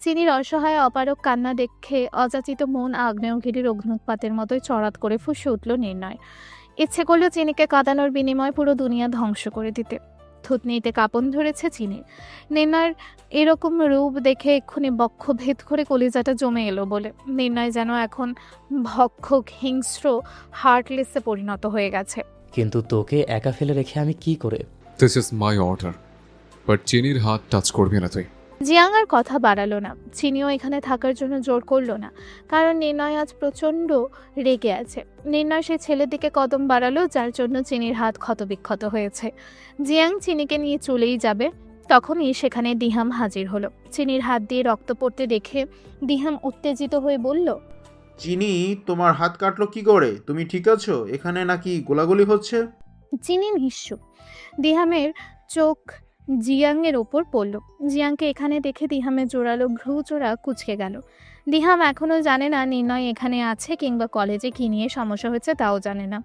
চিনির অসহায় অপারক কান্না দেখে অযাচিত মন আগ্নেয়গিরির অগ্নুৎপাতের মতোই চড়াত করে ফুঁসে উঠল নির্ণয়। ইচ্ছে করল চিনিকে কাঁদানোর বিনিময়ে পুরো দুনিয়া ধ্বংস করে দিতে। থুতনিতে কাঁপন ধরেছে চিনির। নির্ণয়ের এরকম রূপ দেখে এক্ষুনি বক্ষ ভেদ করে কলিজাটা জমে এলো বলে। নির্ণয় যেন এখন ভক্ষক, হিংস্র, হার্টলেসে পরিণত হয়ে গেছে। কিন্তু তোকে একা ফেলে রেখে আমি কি করে? This is my order, but চিনির হাত টাচ করবি না তুই। জিয়াং আর কথা বাড়ালো না। চিনিও এখানে থাকার জন্য জোর করলো না, কারণ নির্ণয় আজ প্রচণ্ড রেগে আছে। নির্ণয় সে ছেলের দিকে কদম বাড়ালো, যার জন্য চিনির হাত ক্ষতবিক্ষত হয়েছে। জিয়াং চিনিকে নিয়ে চলেই যাবে, তখনই সেখানে দিহাম হাজির হলো। চিনির হাত দিয়ে রক্ত পড়তে দেখে দিহাম উত্তেজিত হয়ে বলল, চিনি, তোমার হাত কাটলো কি করে? তুমি ঠিক আছো? এখানে নাকি গোলাগুলি হচ্ছে? চিনি নিশ্চুপ। দিহামের চোখ জিয়াংয়ের ওপর পড়ল। জিয়াংকে এখানে দেখে দিহামের জোরালো ভ্রুচোরা কুঁচকে গেল। দিহাম এখনও জানে না নির্ণয় এখানে আছে, কিংবা কলেজে কি নিয়ে সমস্যা হয়েছে তাও জানে না।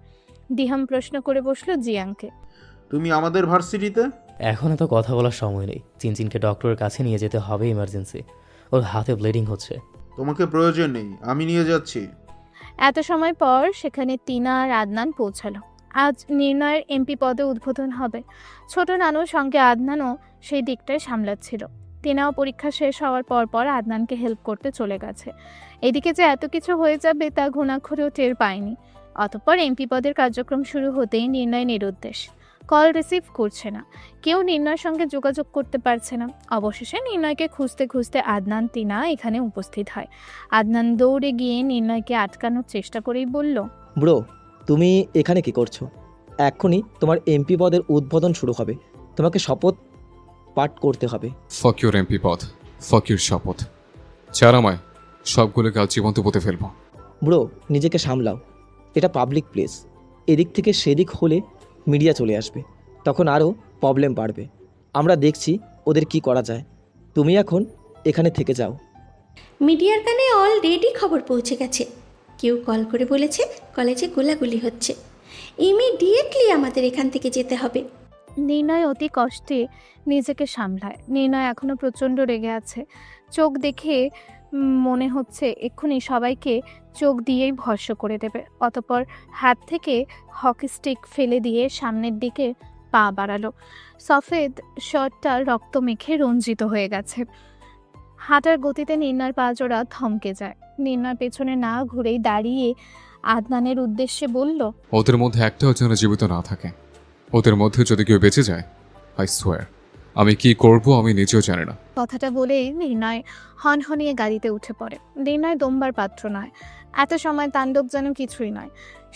দিহাম প্রশ্ন করে বসলো জিয়াংকে, তুমি আমাদের ভার্সিটিতে? এখন এত কথা বলার সময় নেই। চিনচিনকে ডক্টরের কাছে নিয়ে যেতে হবে ইমার্জেন্সি। ওর হাতে ব্লিডিং হচ্ছে। তোমাকে প্রয়োজন নেই, আমি নিয়ে যাচ্ছি। এত সময় পর সেখানে টিনা আর আদনান পৌঁছালো। আজ নির্ণয়ের এমপি পদে উদ্বোধন হবে। ছোট নানুর সঙ্গে আদনানও সেই দিকটাই সামলাচ্ছিল। টিনাও পরীক্ষা শেষ হওয়ার পর পর আদনানকে হেল্প করতে চলে গেছে। এদিকে যে এত কিছু হয়ে যাবে তা ঘুণাক্ষরেও টের পায়নি। অতঃপর এমপি পদের কার্যক্রম শুরু হতেই নির্ণয় নিরুদ্দেশ। কল রিসিভ করছে না, কেউ নির্ণয়ের সঙ্গে যোগাযোগ করতে পারছে না। অবশেষে নির্ণয়কে খুঁজতে খুঁজতে আদনান টিনা এখানে উপস্থিত হয়। আদনান দৌড়ে গিয়ে নির্ণয়কে আটকানোর চেষ্টা করেই বলল, ব্রো, তুমি এখানে কি করছো? এক্ষুনি তোমার এমপি পদের উদ্বোধন শুরু হবে। তোমাকে শপথ পাঠ করতে হবে। ফক ইউর এমপি পদ, ফক ইউর শপথ। ছাড় আমায়, সবগুলোকে আজ জীবন্ত পুঁতে ফেলবো। ব্রো, নিজেকে সামলাও। এটা পাবলিক প্লেস। এদিক থেকে সেদিক হলে মিডিয়া চলে আসবে, তখন আরও প্রবলেম বাড়বে। আমরা দেখছি ওদের কি করা যায়। তুমি এখন এখানে থেকে যাও। মিডিয়ার কানে অলরেডি খবর পৌঁছে গেছে। কেউ কল করে বলেছে কলেজে গোলাগুলি হচ্ছে। ইমিডিয়েটলি আমাদের এখান থেকে যেতে হবে। নির্ণয় অতি কষ্টে নিজেকে সামলায়। নির্ণয় এখনো প্রচণ্ড রেগে আছে। চোখ দেখে মনে হচ্ছে এক্ষুনি সবাইকে চোখ দিয়েই ভস্ম করে দেবে। অতঃপর হাত থেকে হকি স্টিক ফেলে দিয়ে সামনের দিকে পা বাড়ালো। সফেদ শার্টটা রক্ত মেখে রঞ্জিত হয়ে গেছে। হাঁটার গতিতে নির্ণয়ের পা জোড়া থমকে যায়। নির্ণয় পেছনে না ঘুরেই দাঁড়িয়ে আদনানের উদ্দেশ্যে বলল, ওদের মধ্যে একটাও যেন জীবিত না থাকে। ওদের মধ্যে যদি কেউ বেঁচে যায়, আই সোয়ার আমি কি করব আমি নিজেও জানি না। কথাটা বলে নির্ণয় হনহনিয়ে গাড়িতে উঠে পড়ে। নির্ণয় দমবার পাত্র নয়। এত সময় তাণ্ডব যেন কিছুই নয়,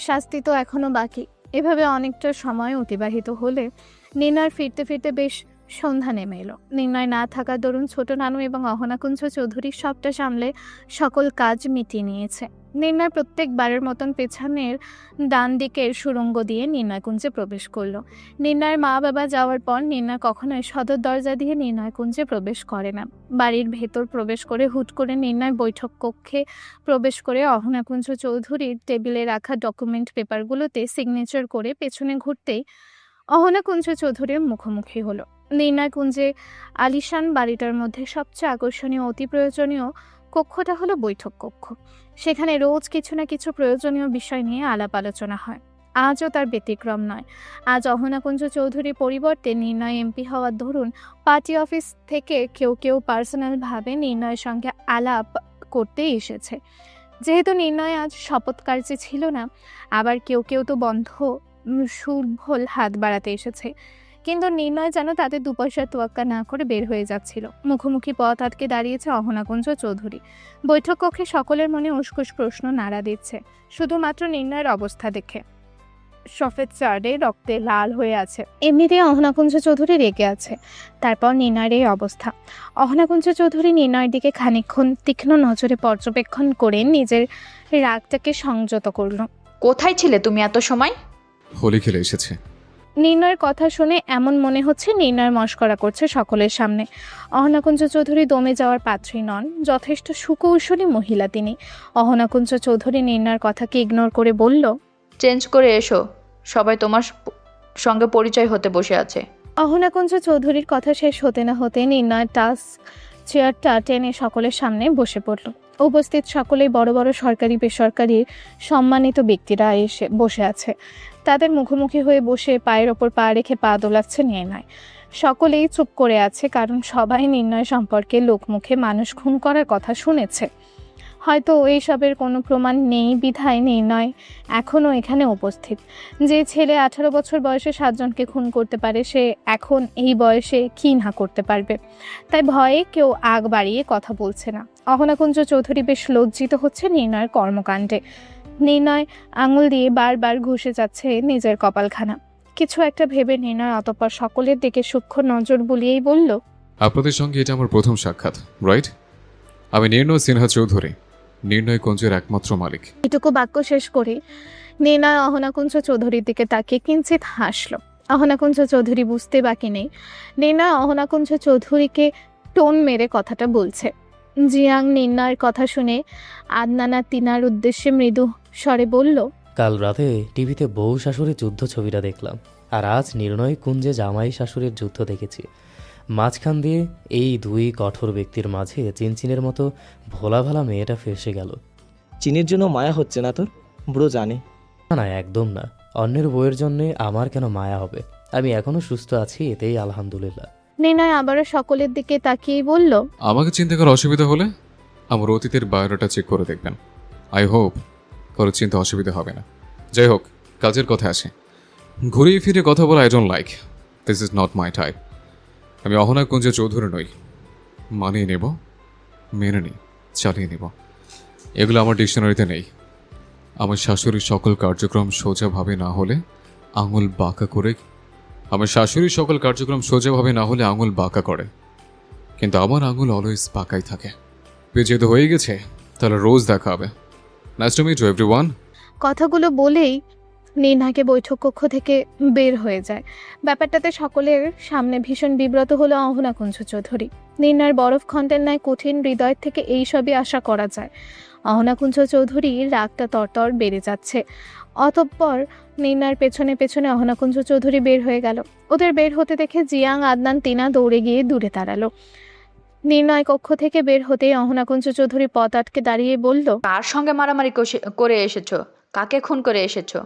শাস্তি তো এখনো বাকি। এভাবে অনেকটা সময় অতিবাহিত হলে নির্ণয় ফিরতে ফিরতে বেশ সন্ধ্যা নেমে এলো। নির্ণয় না থাকার দরুন ছোট নানু এবং অহনাকুঞ্জ চৌধুরী সবটা সামলে সকল কাজ মিটিয়ে নিয়েছে। নির্ণয় প্রত্যেকবারের মতন পেছনের ডান দিকের সুড়ঙ্গ দিয়ে নির্ণয়কুঞ্জে প্রবেশ করলো। নির্ণয়ের মা বাবা যাওয়ার পর নির্ণয় কখনোই সদর দরজা দিয়ে নির্ণয়কুঞ্জে প্রবেশ করে না। বাড়ির ভেতর প্রবেশ করে হুট করে নির্ণয় বৈঠক কক্ষে প্রবেশ করে অহনাকুঞ্জ চৌধুরীর টেবিলে রাখা ডকুমেন্ট পেপারগুলোতে সিগনেচার করে পেছনে ঘুরতেই অহনাকুঞ্জ চৌধুরীর মুখোমুখি হলো। নির্ণয়কুঞ্জে আলিশান বাড়িটার মধ্যে সবচেয়ে আকর্ষণীয় অতি প্রয়োজনীয় কক্ষটা হলো বৈঠক কক্ষ। সেখানে রোজ কিছু না কিছু প্রয়োজনীয় বিষয় নিয়ে আলাপ আলোচনা হয়। আজও তার ব্যতিক্রম নয়। আজ অহনাকুঞ্জ চৌধুরীর পরিবর্তে নির্ণয় এমপি হওয়ার দরুন পার্টি অফিস থেকে কেউ কেউ পার্সোনালভাবে নির্ণয়ের সঙ্গে আলাপ করতে এসেছে। যেহেতু নির্ণয় আজ শপথ কার্যে ছিল না, আবার কেউ কেউ তো বন্ধ সুরভোল হাত বাড়াতে এসেছে। কিন্তু নির্ণয় যেন তাদের দুপয়সার তোয়াক্কা না করে বের হয়ে যাচ্ছিল। মুখোমুখি পথ আটকে দাঁড়িয়েছে অহনাকুঞ্জ চৌধুরী। বৈঠক কক্ষে সকলের মনে উস্কুস প্রশ্ন নাড়া দিচ্ছে, শুধুমাত্র নির্ণয়ের অবস্থা দেখে। সফেদ শার্টে রক্তে লাল হয়ে আছে। এমনিতেই অহনাকুঞ্জ চৌধুরী রেগে আছে, তারপর নির্ণয়ের এই অবস্থা। অহনাকুঞ্জ চৌধুরী নির্ণয়ের দিকে খানিকক্ষণ তীক্ষ্ণ নজরে পর্যবেক্ষণ করে নিজের রাগটাকে সংযত করল। কোথায় ছিলে তুমি এত সময়? হোলি খেলে এসেছে। নির্ণয়ের কথা শুনে এমন মনে হচ্ছে নির্ণয় মস্করা করছে সকলের সামনে। অহনাকুঞ্জ চৌধুরী দমে যাওয়ার পাত্রী নন, যথেষ্ট সুকৌশলী মহিলা তিনি। অহনাকুঞ্জ চৌধুরী নির্ণয়ের কথাকে ইগনোর করে বলল, চেঞ্জ করে এসো, সবাই তোমার সঙ্গে পরিচয় হতে বসে আছে। অহনাকুঞ্জ চৌধুরীর কথা শেষ হতে না হতে নির্ণয় টাস চেয়ারটা টেনে সকলের সামনে বসে পড়ল। উপস্থিত সকলেই বড় বড় সরকারি বেসরকারি সম্মানিত ব্যক্তিরা এসে বসে আছে। তাদের মুখোমুখি হয়ে বসে পায়ের ওপর পা রেখে পা দোলাচ্ছে নির্ণয়। সকলেই চুপ করে আছে, কারণ সবাই নির্ণয় সম্পর্কে লোকমুখে মানুষ খুন করার কথা শুনেছে। হয়তো এইসবের কোনো প্রমাণ নেই বিধায় নির্ণয় এখনও এখানে উপস্থিত। যে ছেলে 18 বছর বয়সে 7 জনকে খুন করতে পারে, সে এখন এই বয়সে কী না করতে পারবে। তাই ভয়ে কেউ আগ বাড়িয়ে কথা বলছে না। অহনাকুঞ্জ চৌধুরী বেশ লজ্জিত হচ্ছে নির্ণয়ের কর্মকাণ্ডে। নির্ণয় আঙুল দিয়ে বারবার ঘষে যাচ্ছে নিজের কপালখানা। কিছু একটা ভেবে নির্ণয় অতঃপর সকলের দিকে সূক্ষ্ম নজর বুলিয়েই বলল, আপনাদের সঙ্গে এটা আমার প্রথম সাক্ষাৎ, রাইট? আমি নির্ণয় সিনহা চৌধুরী, নির্ণয় কুঞ্জের একমাত্র মালিক। এটুকু বাক্য শেষ করে নির্ণয় অহনাকুঞ্জ চৌধুরীর দিকে তাকিয়ে কিঞ্চিত হাসল। অহনাকুঞ্জ চৌধুরী বুঝতে বাকি নেই নির্ণয় অহনাকুঞ্জ চৌধুরীকে টোন মেরে কথাটা বলছে। জিয়াং নির্ণয়ের কথা শুনে আদনানা তিনার উদ্দেশ্যে মৃদু স্বরে বলল, কাল রাতে টিভিতে বউ শাশুড়ির যুদ্ধ ছবিটা দেখলাম, আর আজ নির্ণয় কুঞ্জে জামাই শাশুড়ির যুদ্ধ দেখেছি। মাঝখান দিয়ে এই দুই কঠোর ব্যক্তির মাঝে চিনচিনের মতো ভোলা ভালা মেয়েটা ফেসে গেল। চিনির জন্য মায়া হচ্ছে না তোর? ব্রো জানে। না না, একদম না। অন্যের বউয়ের জন্যে আমার কেন মায়া হবে? আমি এখনো সুস্থ আছি, এতেই আলহামদুলিল্লাহ। নির্ণয় আবারও সকলের দিকে তাকিয়ে বলল, আমাকে চিন্তা করার অসুবিধা হলে আমার অতীতের বায়োডাটা চেক করে দেখবেন। আই হোপ কারো চিন্তা অসুবিধা হবে না। যাই হোক, কাজের কথা আছে। ঘুরিয়ে ফিরে কথা বলা I don't like. This is not my type. আমি অহনাকুঞ্জ চৌধুরী নই। মানিয়ে নেব, মেনে নিই, চালিয়ে নেব, এগুলো আমার ডিকশনারিতে নেই। আমার শাশুড়ির সকল কার্যক্রম সোজাভাবে না হলে আঙুল বাঁকা করে আঙুল বাঁকা করে, কিন্তু আমার আঙুল অলওয়েজ বাঁকাই থাকে। যেহেতু হয়ে গেছে, তাহলে রোজ দেখা হবে। Nice to meet you everyone. কথাগুলো বলেই নির্ণয়কে বৈঠক কক্ষ থেকে বের হয়ে যায়। ব্যাপারটাতে সকলের সামনে ভীষণ বিব্রত হলো অহনাকুঞ্জ চৌধুরী। নির্ণয়ের বরফ খণ্ডের ন্যায় কঠিন হৃদয় থেকে এইসবই আশা করা যায়। অহনাকুঞ্জ চৌধুরীর রাগটা তরতর বেড়ে যাচ্ছে। অতঃপর নির্ণয়ের পেছনে পেছনে অহনাকুঞ্জ চৌধুরী বের হয়ে গেল। ওদের বের হতে দেখে জিয়াং, আদনান, তিনা দৌড়ে গিয়ে দূরে দাঁড়ালো। নির্ণয় কক্ষ থেকে বের হতেই অহনাকুঞ্জ চৌধুরী পথ আটকে দাঁড়িয়ে বলল, কার সঙ্গে মারামারি করে এসেছো? কাকে খুন করে এসেছো?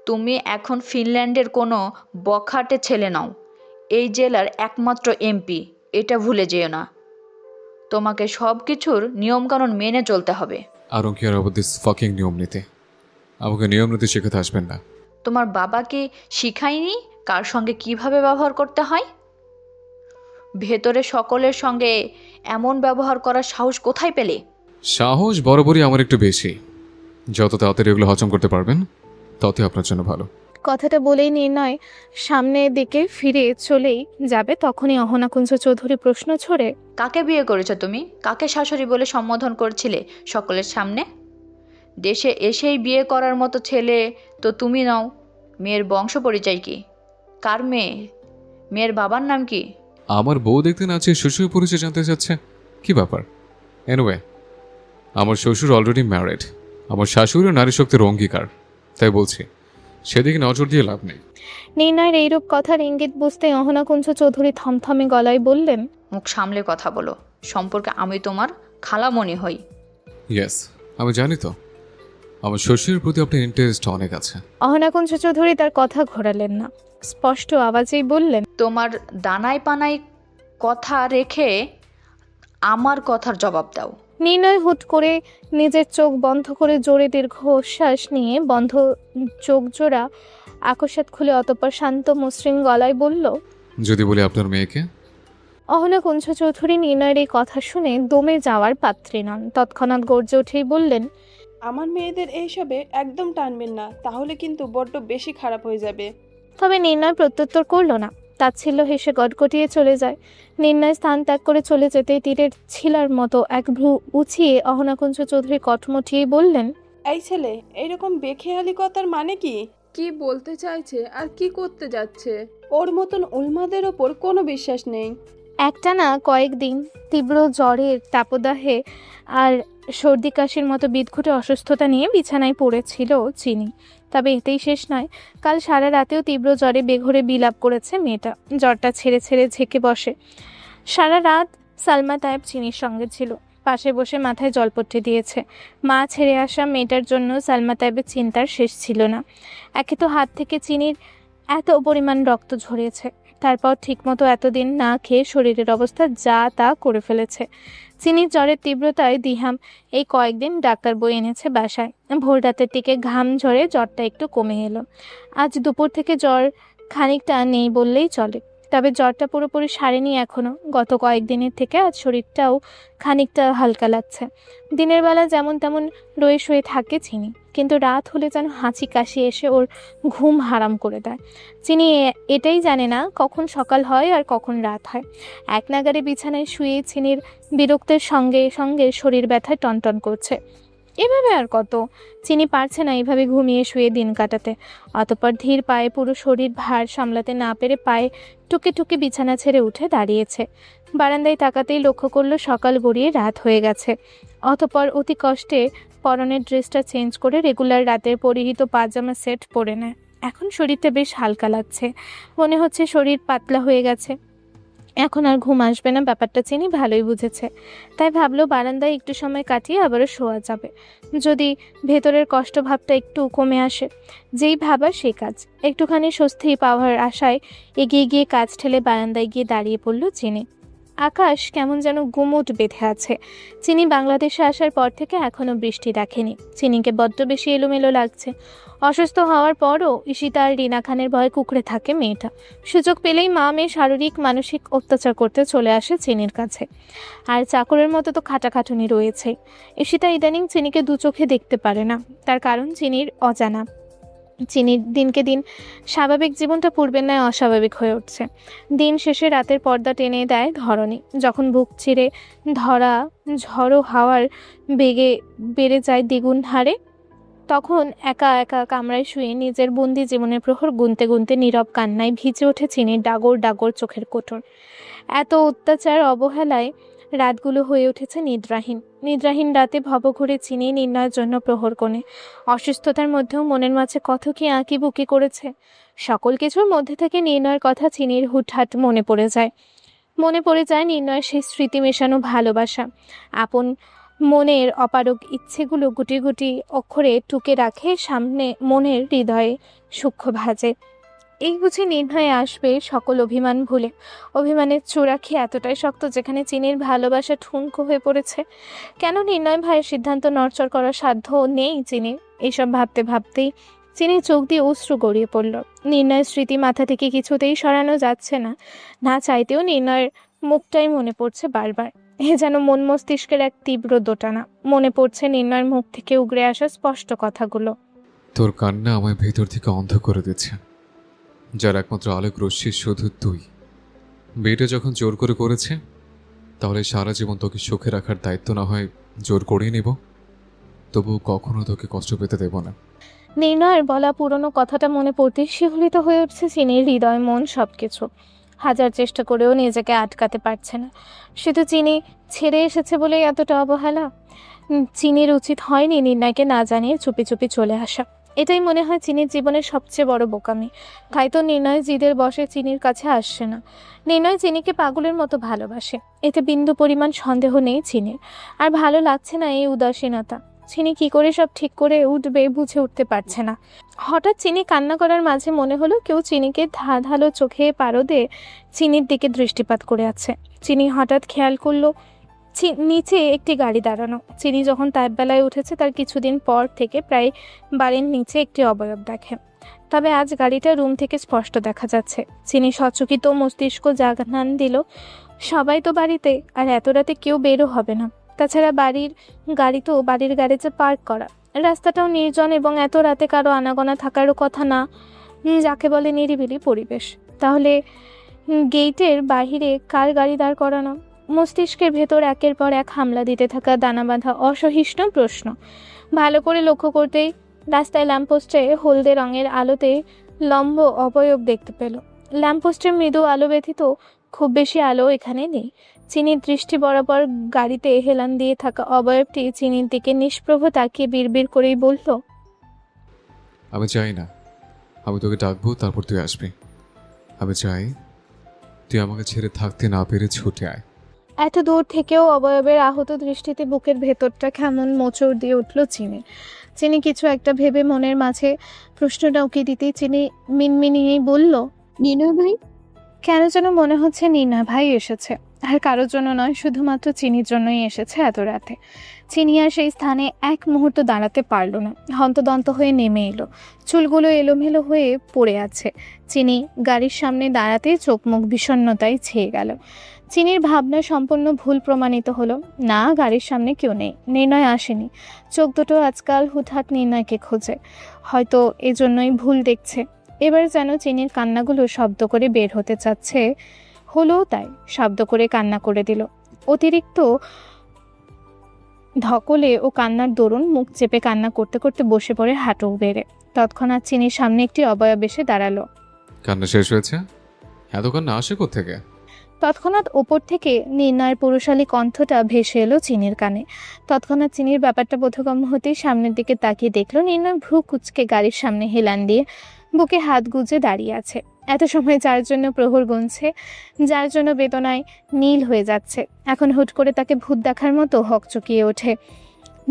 তুমি এখন ফিনল্যান্ডের কোনো বখাটে ছেলে নাও, এই জেলার একমাত্র এমপি, এটা ভুলে যেও না। তোমাকে সব কিছুর নিয়মকানুন মেনে চলতে হবে। I don't care about this fucking নিয়ম নীতি। আমাকে নিয়ম নীতি শেখাতে আসবেন না। তোমার বাবাকে শিখায়নি কার সঙ্গে কিভাবে ব্যবহার করতে হয়? ভেতরে সকলের সঙ্গে এমন ব্যবহার করার সাহস কোথায় পেলে? সাহস বরাবরই আমার একটু বেশি। যত তাড়াতাড়ি এগুলো হজম করতে পারবেন ততই আপনার জন্য ভালো। কথাটা বলেই নির্ণয় সামনের দিকে ফিরে চলেই যাবে, তখনই অহনাকুঞ্জ চৌধুরী প্রশ্ন ছড়ে, কাকে বিয়ে করেছো তুমি? কাকে শাশুড়ি বলে সম্বোধন করছিলে সকলের সামনে? দেশে এসেই বিয়ে করার মতো ছেলে তো তুমি নাও। মেয়ের বংশ পরিচয় কি? কার মেয়ে? মেয়ের বাবার নাম কি? আমার বউ দেখতে না চেয়ে শ্বশুর পরিচয় জানতে চাচ্ছে, কি ব্যাপার? এনিওয়ে, আমার শ্বশুর অলরেডি ম্যারিড। আমার শাশুড়িও নারী শক্তির অঙ্গীকার, তাই বলছি সেদিকে নজর দিয়ে লাভ নেই। নির্ণয়ের এইরূপ কথার ইঙ্গিত বুঝতে অহনাকুঞ্জ চৌধুরী থমথমে গলায় বললেন, মুখ সামলে কথা বলো। সম্পর্কে আমি তোমার খালামণি হই। ইয়েস, আমি জানি তো আমার শ্বশুরের প্রতি আপনার ইন্টারেস্ট অনেক আছে। অহনাকুঞ্জ চৌধুরী তার কথা ঘোরালেন না, স্পষ্ট আওয়াজেই বললেন, তোমার দানাই পানাই কথা রেখে আমার কথার জবাব দাও। নির্ণয় হুট করে নিজের চোখ বন্ধ করে জোরে দীর্ঘ শ্বাস নিয়ে বন্ধ চোখ জোড়া আকস্মাৎ খুলে অতঃপর শান্ত মসৃণ গলায় বলল, যদি বলি আপনার মেয়েকে? অহনাকুঞ্জ চৌধুরী নির্ণয়ের এই কথা শুনে দমে যাওয়ার পাত্রী নন। তৎক্ষণাৎ গর্জে উঠেই বললেন, আমার মেয়েদের এইসবে একদম টানবেন না, তাহলে কিন্তু বড্ড বেশি খারাপ হয়ে যাবে। তবে নির্ণয় প্রত্যুত্তর করল না। তাচ্ছিল্য হেসে গটগটিয়ে চলে যায়। নির্ণয় স্থান ত্যাগ করে চলে যেতেই তীরের ছিলার মতো এক ভ্রু উঁচিয়ে অহনাকুঞ্জ চৌধুরী কটমটিয়ে বললেন, এই ছেলে এইরকম বেখেয়ালি কথার মানে কি? কি বলতে চাইছে আর কি করতে যাচ্ছে? ওর মতন উন্মাদের ওপর কোনো বিশ্বাস নেই। একটানা কয়েকদিন তীব্র জ্বরের তাপদাহে আর সর্দি কাশির মতো বিদঘুটে অসুস্থতা নিয়ে বিছানায় পড়েছিল চিনি। তবে এতেই শেষ নয়, কাল সারা রাতেও তীব্র জ্বরে বেঘোরে বিলাপ করেছে মেয়েটা। জ্বরটা ছেড়ে ছেড়ে ঝেঁকে বসে। সারা রাত সালমা তায়েব চিনির সঙ্গে ছিল, পাশে বসে মাথায় জলপট্টি দিয়েছে। মা ছেড়ে আসা মেয়েটার জন্য সালমা তায়েবের চিন্তার শেষ ছিল না। একে তো হাত থেকে চিনির এত পরিমাণ রক্ত ঝরেছে, তারপর ঠিকমতো এতদিন না খেয়ে শরীরের অবস্থা যা তা করে ফেলেছে। চিনির জ্বরের তীব্রতায় দিহাম এই কয়েকদিন ডাক্তার বই এনেছে বাসায়। ভোর রাতের দিকে ঘাম ঝরে জ্বরটা একটু কমে এলো। আজ দুপুর থেকে জ্বর খানিকটা নেই বললেই চলে, তবে জ্বরটা পুরোপুরি সারেনি এখনো। গত কয়েকদিনের থেকে আজ শরীরটাও খানিকটা হালকা লাগছে। দিনের বেলা যেমন তেমন রয়ে শুয়ে থাকে চিনি, কিন্তু রাত হলে যেন হাঁচি কাশি এসে ওর ঘুম হারাম করে দেয়। চিনি এটাই জানে না কখন সকাল হয় আর কখন রাত হয়। এক নাগারে বিছানায় শুয়ে চিনির বিরক্তের সঙ্গে সঙ্গে শরীর ব্যথায় টনটন করছে। এভাবে আর কত, চিনি পারছে না এভাবে ঘুমিয়ে শুয়ে দিন কাটাতে। অতঃপর ধীর পায়ে পুরো শরীর ভার সামলাতে না পেরে পায়ে টুকে টুকে বিছানা ছেড়ে উঠে দাঁড়িয়েছে। বারান্দায় তাকাতেই লক্ষ্য করলো সকাল গড়িয়ে রাত হয়ে গেছে। অতঃপর অতি কষ্টে পরনের ড্রেসটা চেঞ্জ করে রেগুলার রাতের পরিহিত পাজামা সেট পরে নেয়। এখন শরীরটা বেশ হালকা লাগছে, মনে হচ্ছে শরীর পাতলা হয়ে গেছে। এখন আর ঘুম আসবে না, ব্যাপারটা চিনি ভালোই বুঝেছে। তাই ভাবলো বারান্দায় একটু সময় কাটিয়ে আবারও শোয়া যাবে, যদি ভেতরের কষ্ট ভাবটা একটু কমে আসে। যেই ভাবা সেই কাজ। একটুখানি স্বস্তি পাওয়ার আশায় এগিয়ে গিয়ে কাজ ঠেলে বারান্দায় গিয়ে দাঁড়িয়ে পড়ল চিনি। আকাশ কেমন যেন গুমোট বেঁধে আছে। চিনি বাংলাদেশে আসার পর থেকে এখনও বৃষ্টি দেখেনি। চিনিকে বড্ড বেশি এলোমেলো লাগছে। অসুস্থ হওয়ার পরও ঈশিতা আর রিনা খানের ভয়ে কুঁকড়ে থাকে মেয়েটা। সুযোগ পেলেই মা মেয়ে শারীরিক মানসিক অত্যাচার করতে চলে আসে চিনির কাছে। আর চাকরের মতো তো খাটাখাটুনি রয়েছে। ঈশিতা ইদানিং চিনিকে দু চোখে দেখতে পারে না, তার কারণ চিনির অজানা। চিনির দিনকে দিন স্বাভাবিক জীবনটা পূর্বের ন্যায় অস্বাভাবিক হয়ে উঠছে। দিন শেষে রাতের পর্দা টেনে দেয় ধরনী। যখন বুক চিরে ধরা ঝড়ো হাওয়ার বেগে বেড়ে যায় দ্বিগুণ হারে, তখন একা একা কামরায় শুয়ে নিজের বন্দি জীবনের প্রহর গুনতে গুনতে নীরব কান্নায় ভিজে ওঠে চিনির ডাগর ডাগর চোখের কোটর। এত অত্যাচার অবহেলায় রাতগুলো হয়ে উঠেছে নিদ্রাহীন। নিদ্রাহীন রাতে ভবঘুরে চিনি নির্ণয়ের জন্য প্রহর কোণে। অসুস্থতার মধ্যেও মনের মাঝে কত কি আঁকি বুকি করেছে। সকল কিছুর মধ্যে থেকে নির্ণয়ের কথা চিনির হুটহাট মনে পড়ে যায়। মনে পড়ে যায় নির্ণয়ের সেই স্মৃতি মেশানো ভালোবাসা। আপন মনের অপারগ ইচ্ছেগুলো গুটি গুটি অক্ষরে টুকে রাখে সামনে মনের হৃদয়ে সূক্ষ্ম ভাজে। এই বুঝে নির্ণয়ে আসবে সকল অভিমান ভুলে। অভিমানের চূড়াখি এতটাই শক্ত যেখানে চিনির ভালোবাসা ঠুনকো হয়ে পড়েছে। কেন নির্ণয় ভাইয়ের সিদ্ধান্ত নড়চড় করার সাধ্য নেই চিনির? এইসব ভাবতে ভাবতেই চিনির চোখ দিয়ে অশ্রু গড়িয়ে পড়ল। নির্ণয়ের স্মৃতি মাথা থেকে কিছুতেই সরানো যাচ্ছে না। না চাইতেও নির্ণয়ের মুখটাই মনে পড়ছে বারবার। এ যেন মন মস্তিষ্কের এক তীব্র দোটানা। মনে পড়ছে নির্ণয়ের মুখ থেকে উগরে আসা স্পষ্ট কথাগুলো। তোর কান্না আমায় ভেতর থেকে অন্ধ করে দিচ্ছে, যার একমাত্র আলোক রশ্মি শুধু তুই। বিয়েটা যখন জোর করে করেছে, তাহলে সারা জীবন তোকে সুখে রাখার দায়িত্ব না হয় জোর করিয়ে নেব, তবু কখনো তোকে কষ্ট পেতে দেব না। নির্ণয়ের বলা পুরনো কথাটা মনে পড়তে শিহরিত হয়ে উঠছে চিনির হৃদয় মন সবকিছু। হাজার চেষ্টা করেও নিজেকে আটকাতে পারছে না। শুধু চিনি ছেড়ে এসেছে বলেই এতটা অবহেলা। চিনির উচিত হয়নি নির্ণয়কে না জানিয়ে চুপি চুপি চলে আসা। এটাই মনে হয় চিনির জীবনের সবচেয়ে বড় বোকামি। তাই তো নির্ণয় জিদের বসে চিনির কাছে আসছে না। নির্ণয় চিনিকে পাগলের মতো ভালোবাসে, এতে বিন্দু পরিমাণ সন্দেহ নেই চিনির। আর ভালো লাগছে না এই উদাসীনতা। চিনি কি করে সব ঠিক করে উঠবে বুঝে উঠতে পারছে না। হঠাৎ চিনি কান্না করার মাঝে মনে হলো কেউ চিনিকে ধাঁধালো চোখে পারদে চিনির দিকে দৃষ্টিপাত করে আছে। চিনি হঠাৎ খেয়াল করলো নিচে একটি গাড়ি দাঁড়ানো। চিনি যখন তাইবেলায় উঠেছে তার কিছুদিন পর থেকে প্রায় বাড়ির নিচে একটি অবয়ব দেখে। তবে আজ গাড়িটা রুম থেকে স্পষ্ট দেখা যাচ্ছে। চিনি সচকিত মস্তিষ্ক জানান দিল সবাই তো বাড়িতে, আর এত রাতে কেউ বেরো হবে না। তাছাড়া গাড়ি তো বাড়ির গ্যারেজে পার্ক করা। রাস্তাটাও নির্জন এবং এত রাতে কারো আনাগোনা থাকারও কথা না, যাকে বলে নিরিবিলি পরিবেশ। তাহলে গেটের বাহিরে কার গাড়ি দাঁড় করানো? মস্তিষ্কের ভেতর একের পর এক হামলা দিতে থাকা দানাবাঁধা অসহিষ্ণু প্রশ্ন। ভালো করে লক্ষ্য করতেই রাস্তায় ল্যাম্পপোস্টে হলদে রঙের আলোতে লম্ব অবয়ব দেখতে পেল। ল্যাম্পপোস্টের মৃদু আলো ব্যতীত খুব বেশি আলো এখানে নেই। চিনির দৃষ্টি বরাবর গাড়িতে হেলান দিয়ে থাকা অবয়বটি চিনির দিকে নিষ্প্রভ তাকিয়ে বিড়বিড় করেই বলল, আমি চাই না, আমি তোকে ডাকবো, তারপর তুই আসবি। আমি চাই তুই আমাকে ছেড়ে থাকতে না পেরে ছুটে আয়। এত দূর থেকেও অবয়বের আহত দৃষ্টিতে বুকের ভেতরটা কেমন মোচড় দিয়ে উঠল চিনি কিছু একটা ভেবে মনের মাঝে প্রশ্নটা উকি দিতেই চিনি মিনমিনিয়েই বলল, নির্ণয় ভাই। কেন যেন মনে হচ্ছে নির্ণয় ভাই এসেছে, আর কারোর জন্য নয়, শুধুমাত্র চিনির জন্যই এসেছে এত রাতে। চিনি আর সেই স্থানে এক মুহূর্ত দাঁড়াতে পারল না, হন্তদন্ত হয়ে নেমে এলো। চুলগুলো এলোমেলো হয়ে পড়ে আছে। চিনি গাড়ির সামনে দাঁড়াতেই চোখ মুখ বিষণ্ণতায় ছেয়ে গেল। চিনির ভাবনা সম্পূর্ণ ভুল প্রমাণিত হলো। না, গাড়ির সামনে কেউ নেই, নির্ণয় আসেনি। চোখ দুটো আজকাল হুটহাট নির্ণয়কে খোঁজে, হয়তো এজন্যই ভুল দেখছে। এবার যেন চিনির কান্নাগুলো শব্দ করে বের হতে চাচ্ছে, হলো তাই, শব্দ করে কান্না করে দিল। অতিরিক্ত ধকলে ও কান্নার দরুন মুখ চেপে কান্না করতে করতে বসে পড়ে হাঁটু বেড়ে। তৎক্ষণাৎ চিনির সামনে একটি অবয়ব এসে দাঁড়ালো। কান্না শেষ হয়েছে? এত কান্না আসে কোত্থেকে? তৎক্ষণাৎ ওপর থেকে নির্ণয়ের পুরুষালী কণ্ঠটা ভেসে এলো চিনির কানে। তৎক্ষণাৎ চিনির ব্যাপারটা বোধগম্য হতেই সামনের দিকে তাকিয়ে দেখলো নির্ণয় ভ্রু কুচকে গাড়ির সামনে হেলান দিয়ে বুকে হাত গুজে দাঁড়িয়ে আছে। এত সময় যার জন্য প্রহর গুনছে, যার জন্য বেদনায় নীল হয়ে যাচ্ছে, এখন হুট করে তাকে ভূত দেখার মতো হকচকিয়ে ওঠে।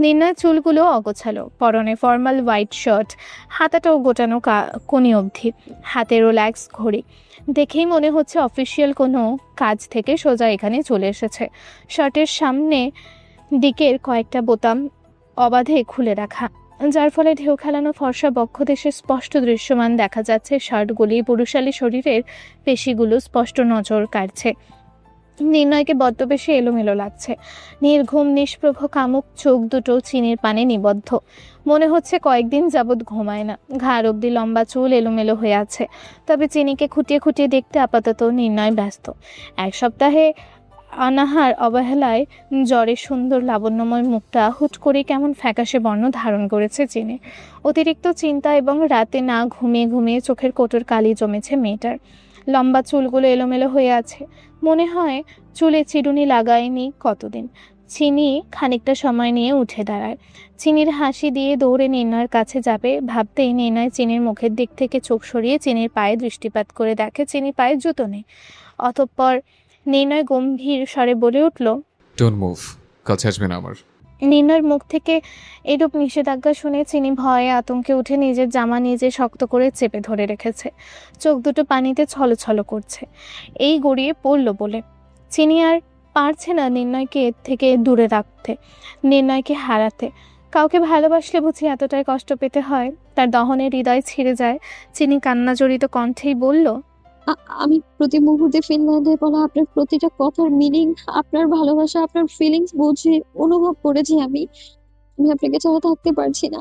নির্ণয় চুলগুলো অগোছালো, পরনে ফর্মাল হোয়াইট শার্ট, হাতাটাও গোটানো কোনি অবধি, হাতে রোল্যাক্স ঘড়ি। দেখেই মনে হচ্ছে অফিসিয়াল কোনো কাজ থেকে সোজা এখানে চলে এসেছে। শার্টের সামনে দিকের কয়েকটা বোতাম অবাধে খুলে রাখা, যার ফলে ঢেউ খেলানো ফর্সা বক্ষদেশে স্পষ্ট দৃশ্যমান দেখা যাচ্ছে। শার্টগুলি পুরুষালী শরীরের পেশিগুলো স্পষ্ট নজর কাড়ছে। নির্ণয়কে বড্ড বেশি এলোমেলো লাগছে। নির্ঘুম নিষ্প্রভ কামুক চোখ দুটো চিনির পানে নিবদ্ধ। মনে হচ্ছে কয়েকদিন যাবৎ ঘুমায় না। ঘাড় অব্দি লম্বা চুল এলোমেলো হয়ে আছে। তবে চিনিকে খুঁটিয়ে খুঁটিয়ে দেখতে আপাতত নির্ণয় ব্যস্ত। এক সপ্তাহে অনাহার অবহেলায় জ্বরে সুন্দর লাবণ্যময় মুখটা হুট করে কেমন ফ্যাকাশে বর্ণ ধারণ করেছে চিনি। অতিরিক্ত চিন্তা এবং রাতে না ঘুমিয়ে ঘুমিয়ে চোখের কোটর কালি জমেছে মেয়েটার। লম্বা চুলগুলো এলোমেলো হয়ে আছে, মনে হয় চুলে চিরুনি লাগায়নি কতদিন। চিনি খানিকটা সময় নিয়ে উঠে দাঁড়ায়। চিনির হাসি দিয়ে দৌড়ে নির্ণয়ের কাছে যাবে ভাবতেই নির্ণয় চিনির মুখের দিক থেকে চোখ সরিয়ে চিনির পায়ে দৃষ্টিপাত করে দেখে চিনির পায়ে জুতো নেই। অতঃপর নির্ণয় গম্ভীর স্বরে বলে উঠল, ডোন্ট মুভ, কাছে আসবে না আমার। নির্ণয়ের মুখ থেকে এরূপ নিষেধাজ্ঞা শুনে চিনি ভয়ে আতঙ্কে উঠে নিজের জামা নিজে শক্ত করে চেপে ধরে রেখেছে। চোখ দুটো পানিতে ছলছল করছে, এই গড়িয়ে পড়ল বলে। চিনি আর পারছে না নির্ণয়কে এর থেকে দূরে রাখতে, নির্ণয়কে হারাতে। কাউকে ভালোবাসলে বুঝি এতটাই কষ্ট পেতে হয়? তার দহনের হৃদয় ছিঁড়ে যায়। চিনি কান্না জড়িত কণ্ঠেই বলল, আমি প্রতি মুহূর্তে ফিনল্যান্ডে বলা আপনার প্রতিটা কথার মিনিং, আপনার ভালোবাসা, আপনার ফিলিংস বুঝে অনুভব করেছি। আমি আপনাকে ছাড়া থাকতে পারছি না।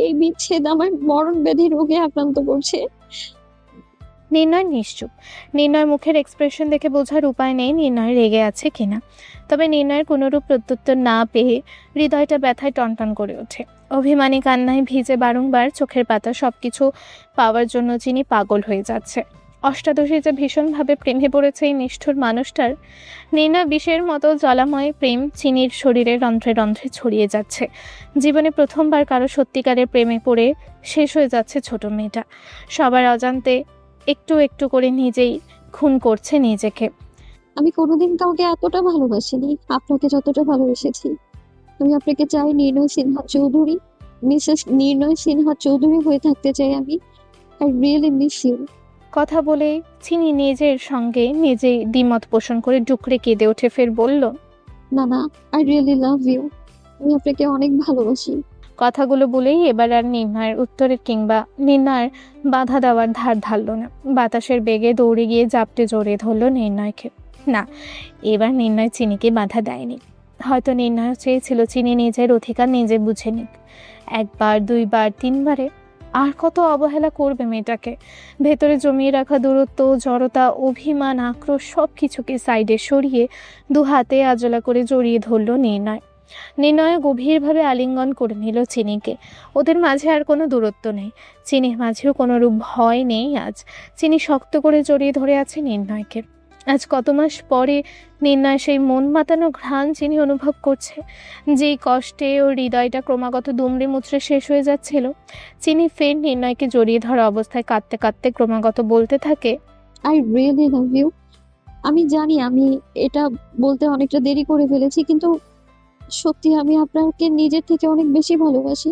এই বিচ্ছেদ আমার মরণ ব্যাধি রোগে আক্রান্ত করছে। নির্ণয় নিশ্চুপ। নির্ণয়ের মুখের এক্সপ্রেশন দেখে বোঝার উপায় নেই নির্ণয় রেগে আছে কিনা। তবে নির্ণয়ের কোনোরূপ প্রত্যুত্তর না পেয়ে হৃদয়টা ব্যথায় টনটন করে ওঠে। অভিমানী কান্নায় ভিজে বারংবার চোখের পাতা। সবকিছু পাওয়ার জন্য চিনি পাগল হয়ে যাচ্ছে। অষ্টাদশী যে ভীষণভাবে প্রেমে পড়েছে এই নিষ্ঠুর মানুষটার। নির্ণয় বিষের মতো জলাময় প্রেম চিনির শরীরে রন্ধ্রে রন্ধ্রে ছড়িয়ে যাচ্ছে। জীবনে প্রথমবার কারো সত্যিকারের প্রেমে পড়ে শেষ হয়ে যাচ্ছে ছোট মেয়েটা। সবার অজান্তে একটু একটু করে নিজেই খুন করছে নিজেকে। আমি কোনোদিন কাউকে এতটা ভালোবাসিনি, আপনাকে যতটা ভালোবেসেছি। আমি আপনাকে চাই নির্ণয় সিনহা চৌধুরী, মিসেস নির্ণয় সিনহা চৌধুরী হয়ে থাকতে চাই আমি। I really miss you. কথা বলে চিনি নিজের সঙ্গে নিজেই দ্বিমত পোষণ করে ডুকরে কেঁদে ওঠে। ফের বলল, না, আই রিয়েলি লাভ ইউ। আমি আপনাকে অনেক ভালোবাসি। কথাগুলো বলেই এবার আর নির্ণয়ের উত্তরের কিংবা নির্ণয়ের বাধা দেওয়ার ধার ধারল না। বাতাসের বেগে দৌড়ে গিয়ে জাপটে জড়িয়ে ধরল নির্ণয়কে। না, এবার নির্ণয় চিনিকে বাধা দেয়নি। হয়তো নির্ণয় চেয়েছিল চিনি নিজের অধিকার নিজে বুঝে নিক। একবার, দুইবার, তিনবারে আর কত অবহেলা করবে মেয়েটাকে? ভেতরে জমিয়ে রাখা দূরত্ব, জড়তা, অভিমান, আক্রোশ সব কিছুকে সাইডে সরিয়ে দু হাতে আজলা করে জড়িয়ে ধরল নির্ণয়। নির্ণয় গভীরভাবে আলিঙ্গন করে নিল চিনিকে। ওদের মাঝে আর কোনো দূরত্ব নেই, চিনির মাঝেও কোনো রূপ ভয় নেই আজ। চিনি শক্ত করে জড়িয়ে ধরে আছে নির্ণয়কে। আজ কত মাস পরে নির্ণয় সেই মন মাতানো ঘ্রাণ চিনি অনুভব করছে। যেই কষ্টে ওর হৃদয়টা ক্রমাগত দুমড়ে মুচড়ে শেষ হয়ে যাচ্ছিল। চিনি ফের নির্ণয়কে জড়িয়ে ধরা অবস্থায় কাঁদতে কাঁদতে ক্রমাগত বলতে থাকে, আই রিয়েলি লাভ ইউ। আমি জানি আমি এটা বলতে অনেকটা দেরি করে ফেলেছি, কিন্তু সত্যি আমি আপনাকে নিজের থেকে অনেক বেশি ভালোবাসি।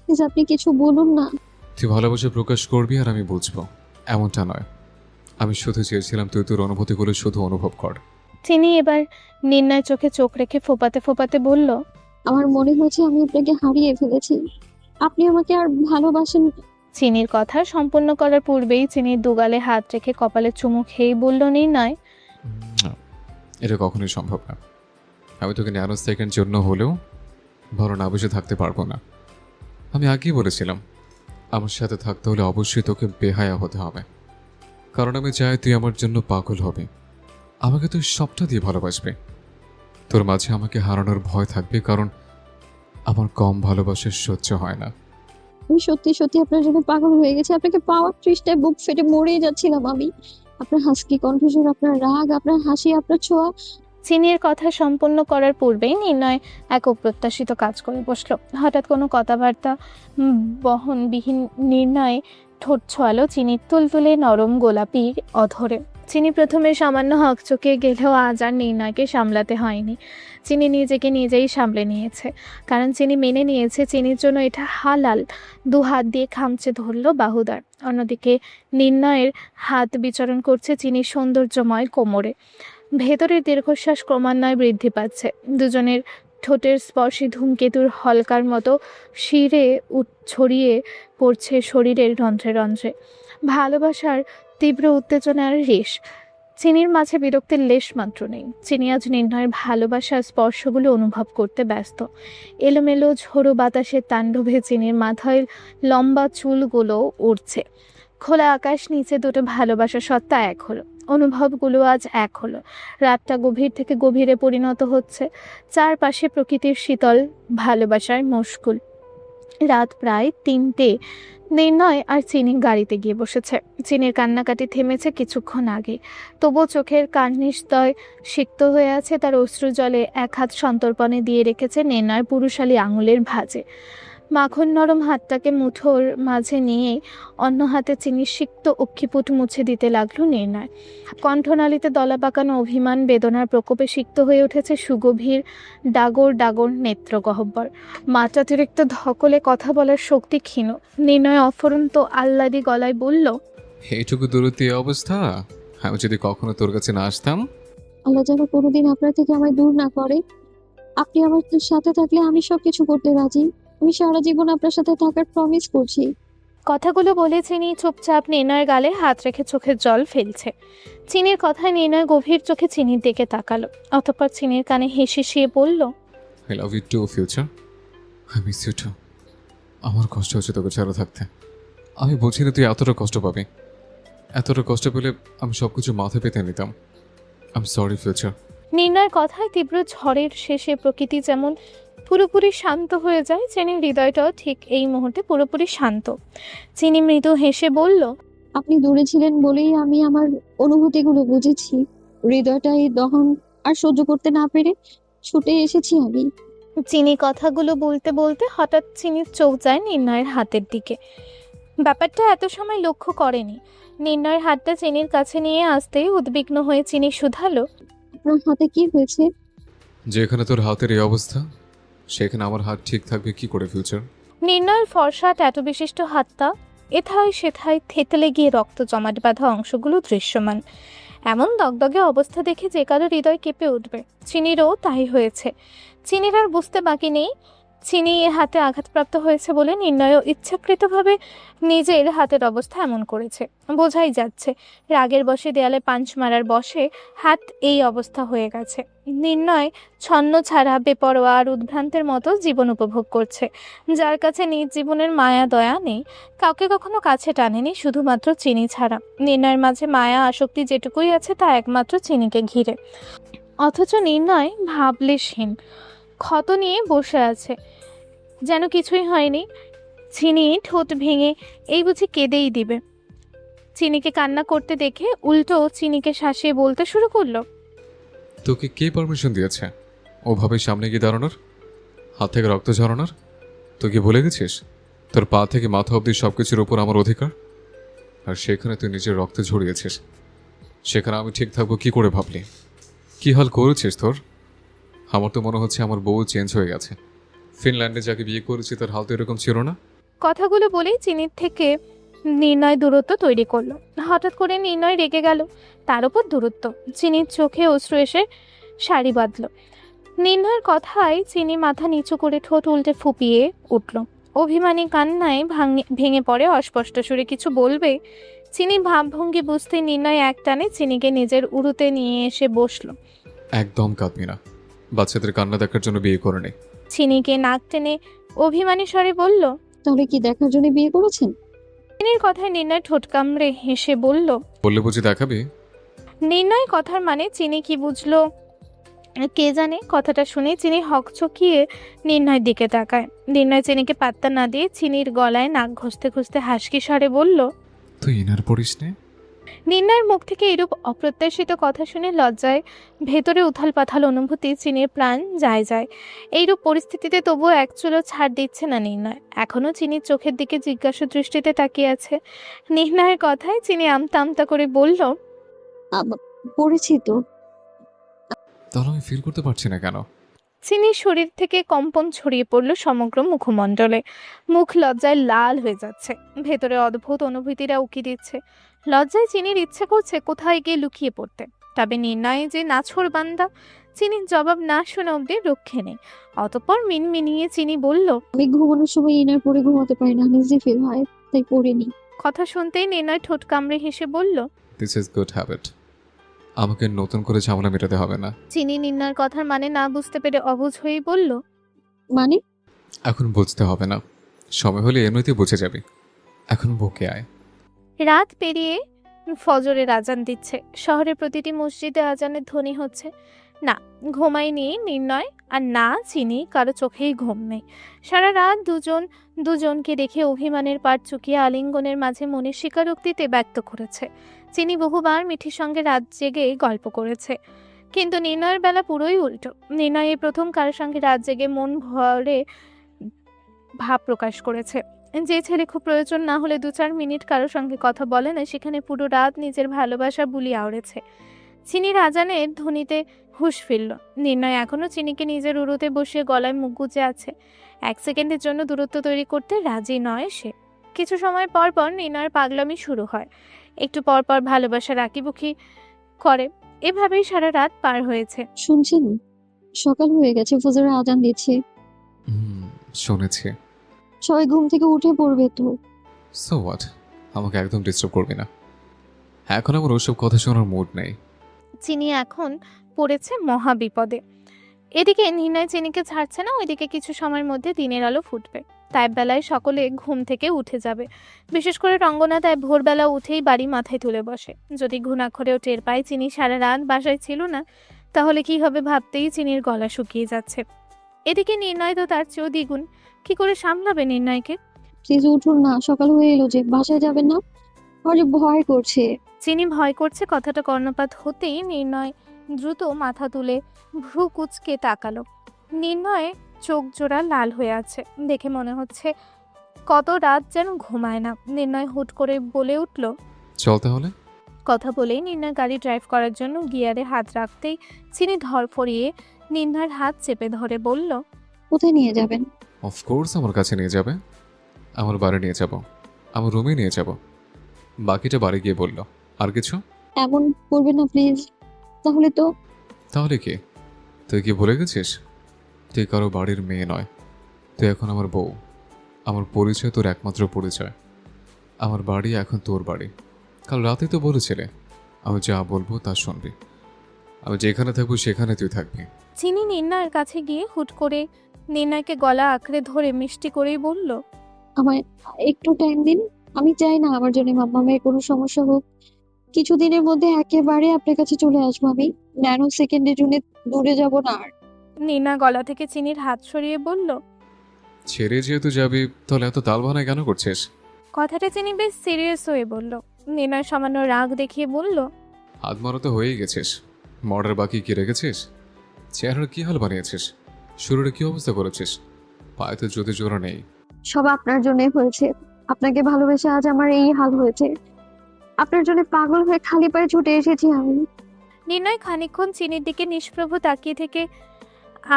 প্লিজ আপনি কিছু বলুন না। তুই ভালোবাসা প্রকাশ করবি আর আমি বুঝবো, এমনটা নয়। আমি শুধু চেয়েছিলাম তুই তোর অনুভূতিগুলো শুধু অনুভব কর। চিনি এবার নির্ণয় চোখে চোখ রেখে ফোপাতে ফোপাতে বলল, আমার মনে হয়েছে আমি আপনাকে হারিয়ে ফেলেছি। আপনি আমাকে আর ভালোবাসেন। চিনির কথা সম্পূর্ণ করার পূর্বেই চিনির দুগালে হাত রেখে কপালে চুমু খেয়েই বলল নির্ণয়, এটা কখনোই সম্ভব না। আমি তোকে ন্যানো সেকেন্ড জন্য হলেও ভালো না বসে থাকতে পারবো না। আমি আগেই বলেছিলাম আমার সাথে থাকতে হলে অবশ্যই তোকে বেহায়া হতে হবে, কারণ আমি চাই তুই আমার জন্য পাগল হবে, আমাকে তুই সবটা দিয়ে ভালোবাসবে। তোর মাঝে আমাকে হারানোর ভয় থাকবে, কারণ আমার কম ভালোবাসার সহ্য হয় না। আমি সত্যি সত্যি আপনার জন্য পাগল হয়ে গেছি। আপনাকে পাওয়ার তৃষ্ণায় বুক ফেটে মরেই যাচ্ছিলাম আমি। আপনার হাসকি কণ্ঠস্বর, আপনার রাগ, আপনার হাসি, আপনার ছোঁয়া। চিনির কথা সম্পূর্ণ করার পূর্বেই নির্ণয় এক অপ্রত্যাশিত কাজ করে বসলো। হঠাৎ কোনো কথাবার্তা বহনবিহীন নির্ণয় ঠোঁট ছোঁয়ালো চিনির তুলতুলে নরম গোলাপি অধরে। চিনি প্রথমে সামান্য হকচকে গেলেও আজ আর নির্ণয়কে সামলাতে হয়নি। চিনি নিজেকে নিজেই সামলে নিয়েছে, কারণ চিনি মেনে নিয়েছে চিনির জন্য এটা হালাল। দু হাত দিয়ে খামচে ধরলো বাহুদার। অন্যদিকে নির্ণয়ের হাত বিচরণ করছে চিনির সৌন্দর্যময় কোমরে। ভেতরের দীর্ঘশ্বাস ক্রমান্বয়ে বৃদ্ধি পাচ্ছে। দুজনের ঠোঁটের স্পর্শে ধূমকেতুর হলকার মতো শিরে ছড়িয়ে পড়ছে শরীরের রন্ধ্রে রন্ধ্রে। ভালোবাসার তীব্র উত্তেজনার রেশ। চিনির মাঝে বিরক্তির লেশ মাত্র নেই। চিনি আজ নির্ণয়ের ভালোবাসার স্পর্শগুলো অনুভব করতে ব্যস্ত। এলোমেলো ঝোড়ো বাতাসের তাণ্ডবে চিনির মাথায় লম্বা চুলগুলো উড়ছে। খোলা আকাশ নিচে দুটো ভালোবাসা সত্তা এক হলো। অনুভবগুলো আজ এক হলো। রাতটা গভীর থেকে গভীরে পরিণত হচ্ছে। চারপাশে প্রকৃতির শীতল ভালোবাসার মুশকুল। রাত প্রায় 3টে। নির্ণয় আর চিনি গাড়িতে গিয়ে বসেছে। চিনির কান্নাকাটি থেমেছে কিছুক্ষণ আগে, তবুও চোখের কার্নিশদ্বয় সিক্ত হয়ে আছে। তার অশ্রু জলে এক হাত সন্তর্পণে দিয়ে রেখেছে নির্ণয় পুরুষালী আঙুলের ভাঁজে। মাখন নরম হাতটাকে মুঠোর মাঝে নিয়ে অন্য হাতে চিনির সিক্ত অক্ষিপুট মুছে দিতে লাগলো নির্ণয়। কণ্ঠনালীতে দলা পাকানো অভিমান বেদনার প্রকোপে সিক্ত হয়ে উঠেছে সুগভীর ডাগর ডাগর নেত্রগহ্বর। মাত্রাতিরিক্ত ধকলে কথা বলার শক্তি ক্ষীণ। নির্ণয় অফুরন্ত আহ্লাদী গলায় বলল, এইটুকু দূরত্ব এই অবস্থা, আমি যদি কখনো তোর কাছে না আসতাম। আল্লাহ যেন কোনোদিন আপনার থেকে আমায় দূর না করে। আপনি আমার সাথে থাকলে আমি সবকিছু করতে রাজি। আমি সারা জীবন আপনার সাথে থাকার প্রমিস করছি। কথাগুলো বলে চিনি চুপচাপ নির্ণয়ের গালে হাত রেখে চোখের জল ফেলছে। চিনির কথায় নির্ণয় গভীর চোখে চিনির দিকে তাকালো। অতঃপর চিনির কানে হেসে শিয়ে বলল, I love you too future, I miss you too. আমার কষ্ট হচ্ছে তোকে ছাড়া থাকতে। আমি বুঝি না তুই এতটা কষ্ট পাবি। এতটা কষ্ট পেলে আমি সব কিছু মাথায় পেতে নিতাম। I am sorry future. নির্ণয়ের কথায় তীব্র ঝড়ের শেষে প্রকৃতি যেমন পুরোপুরি শান্ত হয়ে যায়, চিনির হৃদয়টাও ঠিক এই মুহূর্তে পুরোপুরি শান্ত। চিনি মৃদু হেসে বলল, আপনি দূরে ছিলেন বলেই আমি আমার অনুভূতিগুলো বুঝেছি। হৃদয়টা এই দহন আর সহ্য করতে না পেরে ছুটে এসেছি আমি। চিনি কথাগুলো বলতে বলতে হঠাৎ চিনির চোখ যায় নির্ণয়ের হাতের দিকে। ব্যাপারটা এত সময় লক্ষ্য করেনি। নির্ণয়ের হাতটা চিনির কাছে নিয়ে আসতেই উদ্বিগ্ন হয়ে চিনি শুধালো, আপনার হাতে কি হয়েছে? যেখানে তোর হাতের এই অবস্থা, সেখানে আমার হাত ঠিক থাকবে কি করে ফিউচার? নির্ণয়ের ফর্সা ট্যাটু বিশিষ্ট হাতটা এথায় সেথায় থেতলে গিয়ে রক্ত জমাট বাঁধা অংশগুলো দৃশ্যমান। এমন দগদগে অবস্থা দেখে যে কারো হৃদয় কেঁপে উঠবে। চিনিরও তাই হয়েছে। চিনির আর বুঝতে বাকি নেই চিনি এ হাতে আঘাতপ্রাপ্ত হয়েছে বলে নির্ণয়ও ইচ্ছাকৃতভাবে নিজের হাতের অবস্থা এমন করেছে। বোঝাই যাচ্ছে রাগের বশে দেয়ালে পাঞ্চ মারার বশে হাত এই অবস্থা হয়ে গেছে। নির্ণয় ছন্ন ছাড়া বেপরোয়া আর উদ্ভ্রান্তের মতো জীবন উপভোগ করছে, যার কাছে নিজ জীবনের মায়া দয়া নেই। কাউকে কখনো কাছে টানেনি, শুধুমাত্র চিনি ছাড়া। নির্ণয়ের মাঝে মায়া আসক্তি যেটুকুই আছে তা একমাত্র চিনিকে ঘিরে। অথচ নির্ণয় ভাবলেশহীন, ক্ষত নিয়ে বসে আছে, যেন কিছুই হয়নি। চিনি ঠোঁট ভেঙে এই বুঝি কেঁদেই দিবে। চিনিকে কান্না করতে দেখে উল্টো চিনিকে শাসিয়ে বলতে শুরু করলো, তোকে কে পারমিশন দিয়েছে ওভাবে সামনে গিয়ে দাঁড়ানোর, হাত থেকে রক্ত ঝরানোর? তুই কি ভুলে গেছিস তোর পা থেকে মাথা অবধি সব কিছুর উপর আমার অধিকার? আর সেখানে তুই নিজের রক্তে ঝরিয়েছিস, সেখানে আমি ঠিক থাকবো কি করে ভাবলি? কি হাল করেছিস তোর? আমার তো মনে হচ্ছে আমার বউ চেঞ্জ হয়ে গেছে। ফিনল্যান্ডে যাকে বিয়ে করেছি তার হাল তো এরকম ছিল না। কথাগুলো বলেই চিনির থেকে নির্ণয় দূরত্ব তৈরি করলো। হঠাৎ করে নির্ণয় রেগে গেল, তার উপর দূরত্ব। চিনির চোখে অশ্রু এসে সারি বাঁধল। নির্ণয়ের কথায় চিনি মাথা নিচু করে ঠোঁট উল্টে ফুপিয়ে উঠল। অভিমানী কান্নায় ভেঙে পড়ে। অস্পষ্ট সুরে কিছু বলবে চিনি ভাবভঙ্গি বুঝতে নির্ণয় একটানে চিনিকে নিজের উড়ুতে নিয়ে এসে বসলো। একদম কাঁদবি না, বাচ্চাদের কান্না দেখার জন্য বিয়ে করে নেই। চিনিকে নাক টেনে অভিমানী স্বরে বলল, তাহলে কি দেখার জন্য বিয়ে করেছেন? চিনির কথায় নির্ণয় ঠোঁট কামড়ে হেসে বলল। বললে বুঝি দেখাবি? নির্ণয় কথার মানে চিনি কি বুঝলো কে জানে। কথাটা শুনে চিনি হকচকিয়ে নির্ণয়ের দিকে তাকায়। নির্ণয় চিনিকে পাত্তা না দিয়ে চিনির গলায় নাক ঘষতে ঘষতে হাসকি স্বরে বলল, তুই ইনার পড়িস নে? নির্ণয়ের মুখ থেকে এরূপ অপ্রত্যাশিত কথা শুনে লজ্জায় ভেতরে উথাল পাথাল অনুভূতি চিনির প্রাণ যায় যায়। এইরূপ পরিস্থিতিতে তবুও এক চুলো ছাড় দিচ্ছে না নির্ণয়। এখনও চিনির চোখের দিকে জিজ্ঞাসা দৃষ্টিতে তাকিয়ে আছে। নির্ণয়ের কথায় চিনি আমতা আমতা করে বলল, পড়েছি তো। তাহলে আমি ফিল করতে পারছি না কেন? চিনির শরীর থেকে কম্পন ছড়িয়ে পড়ল সমগ্র মুখমণ্ডলে। মুখ লজ্জায় লাল হয়ে যাচ্ছে, ভেতরে অদ্ভুত অনুভূতিরা উকি দিচ্ছে। লজ্জায় চিনির ইচ্ছে করছে কোথায় গিয়ে লুকিয়ে পড়তে। তবে নির্ণয়ে যে নাছোড় বান্দা, চিনির জবাব না শুনে অব্দি রক্ষে নেই। অতঃপর মিনমিনিয়ে চিনি বলল, আমি ঘুমানোর সময় ইনার পরে ঘুমাতে পারি না, নিজে ফিল হয়, তাই পড়িনি। কথা শুনতেই নির্ণয় ঠোঁট কামড়ে হেসে বলল, দিস ইজ গুড হ্যাবিট। আমাকে নতুন করে ঝামেলা মেটাতে হবে না। চিনি নির্ণয়ের কথার মানে না বুঝতে পেরে অবুঝ হয়েই বলল, মানে? এখন বুঝতে হবে না, সময় হলে এমনিতেই বুঝে যাবি। এখন বকে আয়। রাত পেরিয়ে ফজরের আজান দিচ্ছে। শহরের প্রতিটি মসজিদে আজানের ধ্বনি হচ্ছে। না ঘুমায়নি নির্ণয়, আর না চিনি কারো চোখেই ঘুম নেই। সারা রাত দুজনকে দেখে অভিমানের পাট চুকিয়ে আলিঙ্গনের মাঝে মনের স্বীকারোক্তিতে ব্যক্ত করেছে। চিনি বহুবার মিঠির সঙ্গে রাত জেগে গল্প করেছে, কিন্তু নির্ণয়ের বেলা পুরোই উল্টো। নির্ণয় এই প্রথম কারোর সঙ্গে রাত জেগে মন ভরে ভাব প্রকাশ করেছে। যে ছেলে খুব প্রয়োজন না হলে 2-4 মিনিট কারোর সঙ্গে কথা বলে না, সেখানে পুরো রাত নিজের ভালোবাসা বুলি আওড়েছে। চিনির আজানের ধ্বনিতে হুঁশ ফিরল। নির্ণয় এখনও চিনিকে নিজের উড়োতে বসিয়ে গলায় মুখ গুজে আছে। 1 সেকেন্ডের জন্য দূরত্ব তৈরি করতে রাজি নয় সে। কিছু সময় পর পর নির্ণয়ের পাগলামি শুরু হয়, একটু পর পর ভালোবাসার আঁকিবুকি করে। এভাবেই সারা রাত পার হয়েছে। শুনছেন, সকাল হয়ে গেছে, ফজরের আজান দিচ্ছে। শুনেছি। সবাই ঘুম থেকে উঠে পড়বে তো। সো হোয়াট, আমাকে একদম ডিস্টার্ব করবি না। এখন আমার ওসব কথা শোনার মুড নেই। চিনি এখন পড়েছে মহা বিপদে। এদিকে নির্ণয় চিনিকে ছাড়ছে না, ওইদিকে কিছু সময়ের মধ্যে দিনের আলো ফুটবে। তাই বেলায় সকলে ঘুম থেকে উঠে যাবে। বিশেষ করে রঙ্গনা তাই ভোরবেলা উঠেই বাড়ি মাথায় তুলে বসে। যদি ঘুণাক্ষরেও টের পায় চিনি সারা রাত বাসায় ছিল না, তাহলে কি হবে ভাবতেই চিনির গলা শুকিয়ে যাচ্ছে। এদিকে নির্ণয় তো তার চেয়েও দ্বিগুণ। কি করে সামলাবে নির্ণয়কে? প্লিজ উঠুন না, সকাল হয়ে এলো যে, বাসায় যাবেন না? আমার যে ভয় করছে। চিনি ভয় করছে কথাটা কর্ণপাত হতেই নির্ণয় দ্রুত মাথা তুলে ভ্রু কুচকে তাকালো। নির্ণয় চোখ জোড়া লাল হয়ে আছে, দেখে মনে হচ্ছে কত রাত যেন ঘুমায় না। নির্ণয় হুট করে বলে উঠল, চল তাহলে। কথা বলেই নির্ণয় গাড়ি ড্রাইভ করার জন্য গিয়ারে হাত রাখতেই চিনি ধরফরিয়ে নির্ণয়ের হাত চেপে ধরে বলল, কোথায় নিয়ে যাবেন? অফকোর্স আমার কাছে নিয়ে যাবে, আমার বাড়ি নিয়ে যাব, আমার রুমে নিয়ে যাব। বাকিটা বাড়ি গিয়ে বলল। আর কিছু? এমন করবেন না প্লিজ। তাহলে কি তুই কি ভুলে গেছিস? তুই কারো বাড়ির মেয়ে নয়, তুই এখন আমার বউ। আমার পরিচয় তোর একমাত্র পরিচয়। আমার বাড়ি এখন তোর বাড়ি। কাল রাতে তো বলেছিলে আমি যা বলবো তা শুনবি। আমি যেখানে থাকবো সেখানে তুই থাকবি। চিনি নির্ণয়ের কাছে গিয়ে হুট করে নির্ণয়কে গলা আঁকড়ে ধরে মিষ্টি করেই বলল, আমায় একটু টাইম দিন। আমি চাই না আমার জন্য মাম্মা মেয়ের কোনো সমস্যা হোক। কিছুদিনের মধ্যে একেবারে আপনার কাছে চলে আসবো। আমি ন্যানো সেকেন্ডের জন্য দূরে যাব না আর। নির্ণয় গলা থেকে চিনির হাত সরিয়ে বলল, ছেড়ে যেহেতু যাবি তাহলে এত তাল বানায় কেন করছিস? কথাটা চিনি বেশ সিরিয়াস হয়ে বলল। নির্ণয় সামান্য রাগ দেখিয়ে বলল, হাত মারা তো হয়েই গেছিস, মর্ডার বাকি কি রেখেছিস? চেহারার কি হাল বানিয়েছিস? শরীরে কি অবস্থা করেছিস? পায়ে তো যদি জোড়া নেই। সব আপনার জন্য হয়েছে। আপনাকে ভালোবেসে আজ আমার এই হাল হয়েছে। আপনার জন্য পাগল হয়ে খালি পায়ে ছুটে এসেছি আমি। নির্ণয় খানিকক্ষণ চিনির দিকে নিষ্প্রভ তাকিয়ে থেকে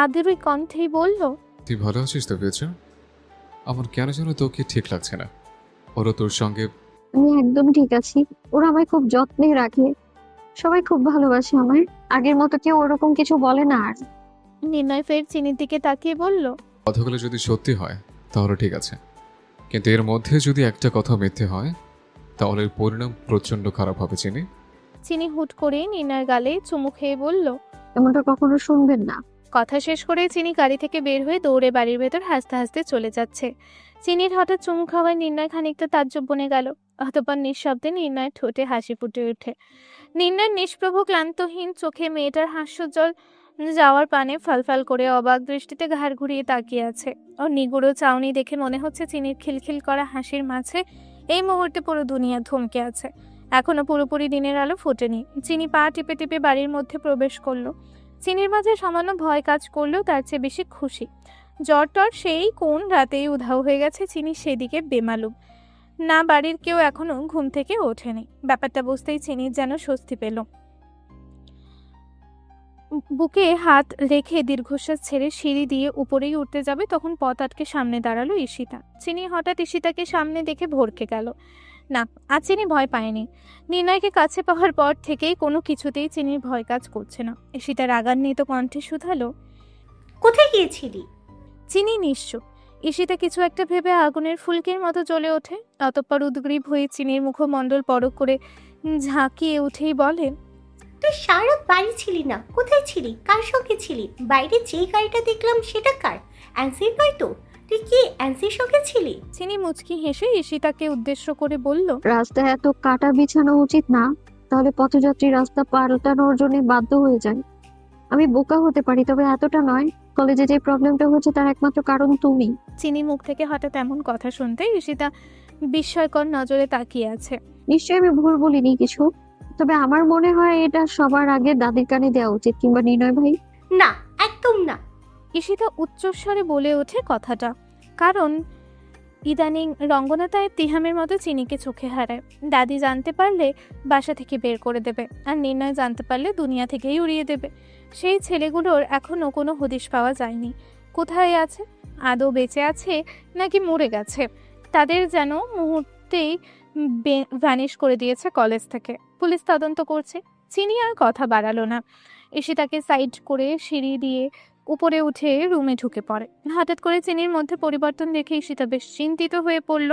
আদুরি কণ্ঠেই বলল, তুই ভালো আছিস তো? পেয়েছ আমার কেন যেন তোকে ঠিক লাগছে না। ওরা তোর সঙ্গে আমি একদম ঠিক আছি। ওরা আমায় খুব যত্নে রাখে, সবাই খুব ভালোবাসে আমায়। আগের মতো কেউ ওরকম কিছু বলে না আর। নির্ণয় ফের চিনির দিকে তাকিয়ে বলল, কথাগুলো যদি সত্যি হয় তাহলে ঠিক আছে, কিন্তু এর মধ্যে যদি একটা কথা মিথ্যে হয় তাহলে এর পরিণাম প্রচণ্ড খারাপ হবে চিনি। চিনি হুট করে নির্ণয়ের গালে চুমু খেয়ে বলল, এমনটা কখনো শুনবেন না। কথা শেষ করে চিনি গাড়ি থেকে বের হয়ে দৌড়ে বাড়ির ভেতর হাসতে হাসতে চলে যাচ্ছে। চিনির হঠাৎ চুমু খাওয়ায় নির্ণয় খানিকটা তাজ্জব বনে গেল। অতঃপর নিঃশব্দে নির্ণয়ের ঠোঁটে হাসি ফুটে ওঠে। নির্ণয়ের নিষ্প্রভ ক্লান্তহীন চোখে মেয়েটার হাস্যজ্জ্বল যাওয়ার পানে ফালফাল করে অবাক দৃষ্টিতে ঘাড় ঘুরিয়ে তাকিয়ে আছে। ওর নিগুড়ো চাউনি দেখে মনে হচ্ছে চিনির খিলখিল করা হাসির মাঝে এই মুহূর্তে পুরো দুনিয়া থমকে আছে। এখনো পুরোপুরি দিনের আলো ফোটেনি। চিনি পা টিপে টিপে বাড়ির মধ্যে প্রবেশ করলো। চিনির মাঝে সামান্য ভয় কাজ করলেও তার চেয়ে বেশি খুশি। জ্বর সেই কোন রাতেই উধাও হয়ে গেছে চিনি সেদিকে বেমালুম। না বাড়ির কেউ এখনো ঘুম থেকে ওঠেনি। ব্যাপারটা বুঝতেই চিনির যেন স্বস্তি পেল। বুকে হাত রেখে দীর্ঘশ্বাস ছেড়ে সিঁড়ি দিয়ে উপরেই উঠতে যাবে, তখন পথ আটকে সামনে দাঁড়ালো ঈশিতা। চিনি হঠাৎ ঈশিতাকে সামনে দেখে ভড়কে গেল। না, আজ চিনি ভয় পায়নি। নির্ণয়কে কাছে পাওয়ার পর থেকেই কোনো কিছুতেই চিনির ভয় কাজ করছে না। ঈশিতা রাগান্বিত কণ্ঠে শুধালো, কোথায় গিয়েছিলি? চিনি নিশ্চুপ। ঈশিতা কিছু একটা ভেবে আগুনের ফুলকির মতো জ্বলে ওঠে। অতঃপর উদ্গ্রীব হয়ে চিনির মুখমণ্ডল পরক করে ঝাঁকিয়ে উঠেই বলে, তুই সারা রাত বাড়ি ছিলি না, কোথায় ছিলি? কার সঙ্গে ছিলি? বাইরে যে গাড়িটা দেখলাম সেটা কার? অ্যান্সির নয় তো? তুই কি অ্যান্সির সঙ্গে ছিলি? চিনি মুচকি হেসে ঈশিতাকে উদ্দেশ্য করে বলল, রাস্তায় এত কাটা বিছানো উচিত না, তাহলে পথযাত্রী রাস্তা পাল্টানোর জন্য বাধ্য হয়ে যায়। আমি বোকা হতে পারি, তবে এতটা নয়। কলেজে যে প্রবলেমটা হচ্ছে তার একমাত্র কারণ তুমি। চিনি মুখ থেকে হঠাৎ এমন কথা শুনতে ঈশিতা বিস্ময়কর নজরে তাকিয়ে আছে। নিশ্চয়ই আমি ভুল বলিনি কিছু, তবে আমার মনে হয় এটা সবার আগে দাদির কানে দেওয়া উচিত, কিংবা নির্ণয় ভাই। না, একদম না। ঈশিতা উচ্চস্বরে বলে ওঠে কথাটা, কারণ ইদানিং রঙ্গনাতায় তিহামের মতো চিনিকে চোখে হারায়। দাদি জানতে পারলে বাসা থেকে বের করে দেবে, আর নির্ণয় জানতে পারলে দুনিয়া থেকেই উড়িয়ে দেবে। সেই ছেলেগুলোর এখনো কোনো হদিশ পাওয়া যায়নি। কোথায় আছে? আদৌ বেঁচে আছে নাকি মরে গেছে? তাদের যেন মুহূর্তেই ভ্যানিশ করে দিয়েছে কলেজ থেকে। পুলিশ তদন্ত করছে। চিনি আর কথা বাড়ালো না। ঈশিতাকে সাইড করে সিঁড়ি দিয়ে উপরে উঠে রুমে ঢুকে পড়ে। হঠাৎ করে চিনির মধ্যে পরিবর্তন দেখে ঈশিতা বেশ চিন্তিত হয়ে পড়ল।